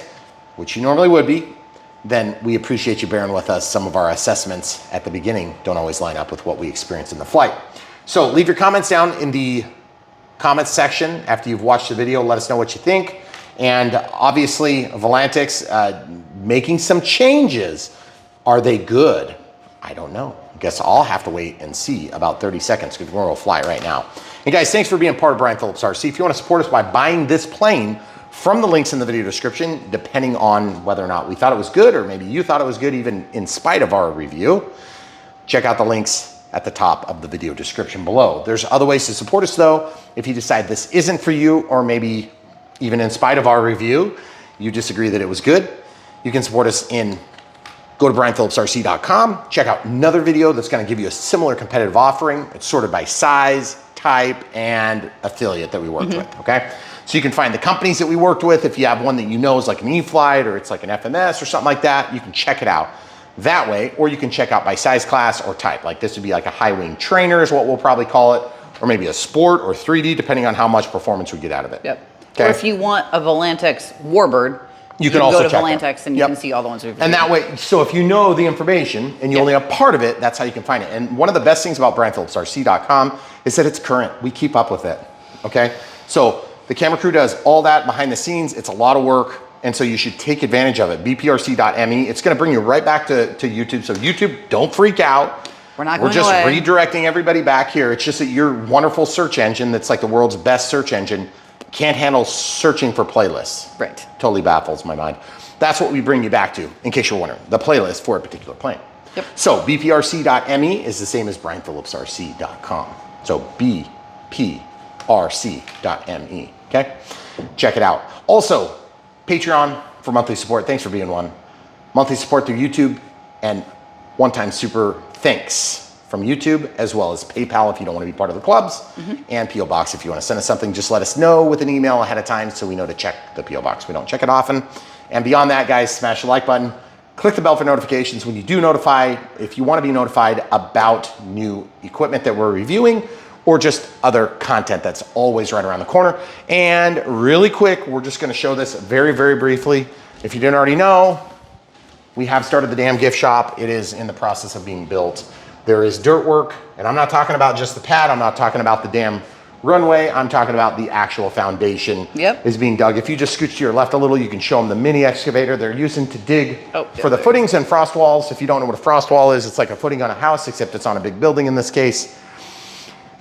A: which you normally would be, then we appreciate you bearing with us. Some of our assessments at the beginning don't always line up with what we experience in the flight. So leave your comments down in the comments section after you've watched the video. Let us know what you think. And obviously, Volantex making some changes. Are they good? I don't know. I guess I'll have to wait and see about 30 seconds because we're going to fly right now. And guys, thanks for being part of Brian Phillips RC. If you want to support us by buying this plane from the links in the video description, depending on whether or not we thought it was good or maybe you thought it was good even in spite of our review, check out the links at the top of the video description below. There's other ways to support us though. If you decide this isn't for you, or maybe even in spite of our review, you disagree that it was good, you can support us in go to brianphillipsrc.com, check out another video that's gonna give you a similar competitive offering. It's sorted by size, type, and affiliate that we worked with, okay? So you can find the companies that we worked with. If you have one that you know is like an E-Flight or it's like an FMS or something like that, you can check it out that way, or you can check out by size class or type. Like this would be like a high wing trainer is what we'll probably call it, or maybe a sport or 3D, depending on how much performance we get out of it.
B: Yep.
A: Okay.
B: Or if you want a Volantex warbird,
A: you can also
B: go to
A: check
B: Volantex and you can see all the ones we've
A: And that way, so if you know the information and you only have part of it, that's how you can find it. And one of the best things about brianphillipsrc.com is that it's current. We keep up with it, okay? So the camera crew does all that behind the scenes. It's a lot of work, and so you should take advantage of it. bprc.me. It's gonna bring you right back to YouTube. So YouTube, don't freak out.
B: We're not going
A: We're just
B: away.
A: redirecting everybody back here. It's just that your wonderful search engine that's like the world's best search engine can't handle searching for playlists.
B: Right.
A: Totally baffles my mind. That's what we bring you back to, in case you're wondering, the playlist for a particular plane.
B: Yep.
A: So bprc.me is the same as brianphillipsrc.com. So bprc.me, okay? Check it out. Also, Patreon for monthly support. Thanks for being one. Monthly support through YouTube, and one-time super thanks from YouTube, as well as PayPal if you don't want to be part of the clubs, and P.O. Box if you want to send us something. Just let us know with an email ahead of time so we know to check the P.O. Box. We don't check it often. And beyond that, guys, smash the like button. Click the bell for notifications when you do notify, if you want to be notified about new equipment that we're reviewing, or just other content that's always right around the corner. And really quick, we're just going to show this very, very briefly. If you didn't already know, we have started the damn gift shop. It is in the process of being built. There is dirt work, and I'm not talking about just the pad. I'm not talking about the damn runway. I'm talking about the actual foundation is being dug. If you just scooch to your left a little, you can show them the mini excavator they're using to dig for the footings and frost walls. If you don't know what a frost wall is, it's like a footing on a house, except it's on a big building in this case.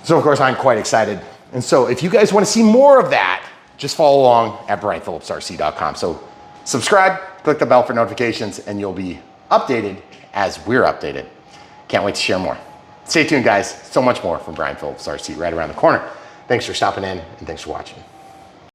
A: So of course I'm quite excited. And so if you guys want to see more of that, just follow along at brianphillipsrc.com. So subscribe, click the bell for notifications, and you'll be updated as we're updated. Can't wait to share more. Stay tuned, guys. So much more from Brian Phillips RC right around the corner. Thanks for stopping in, and thanks for watching.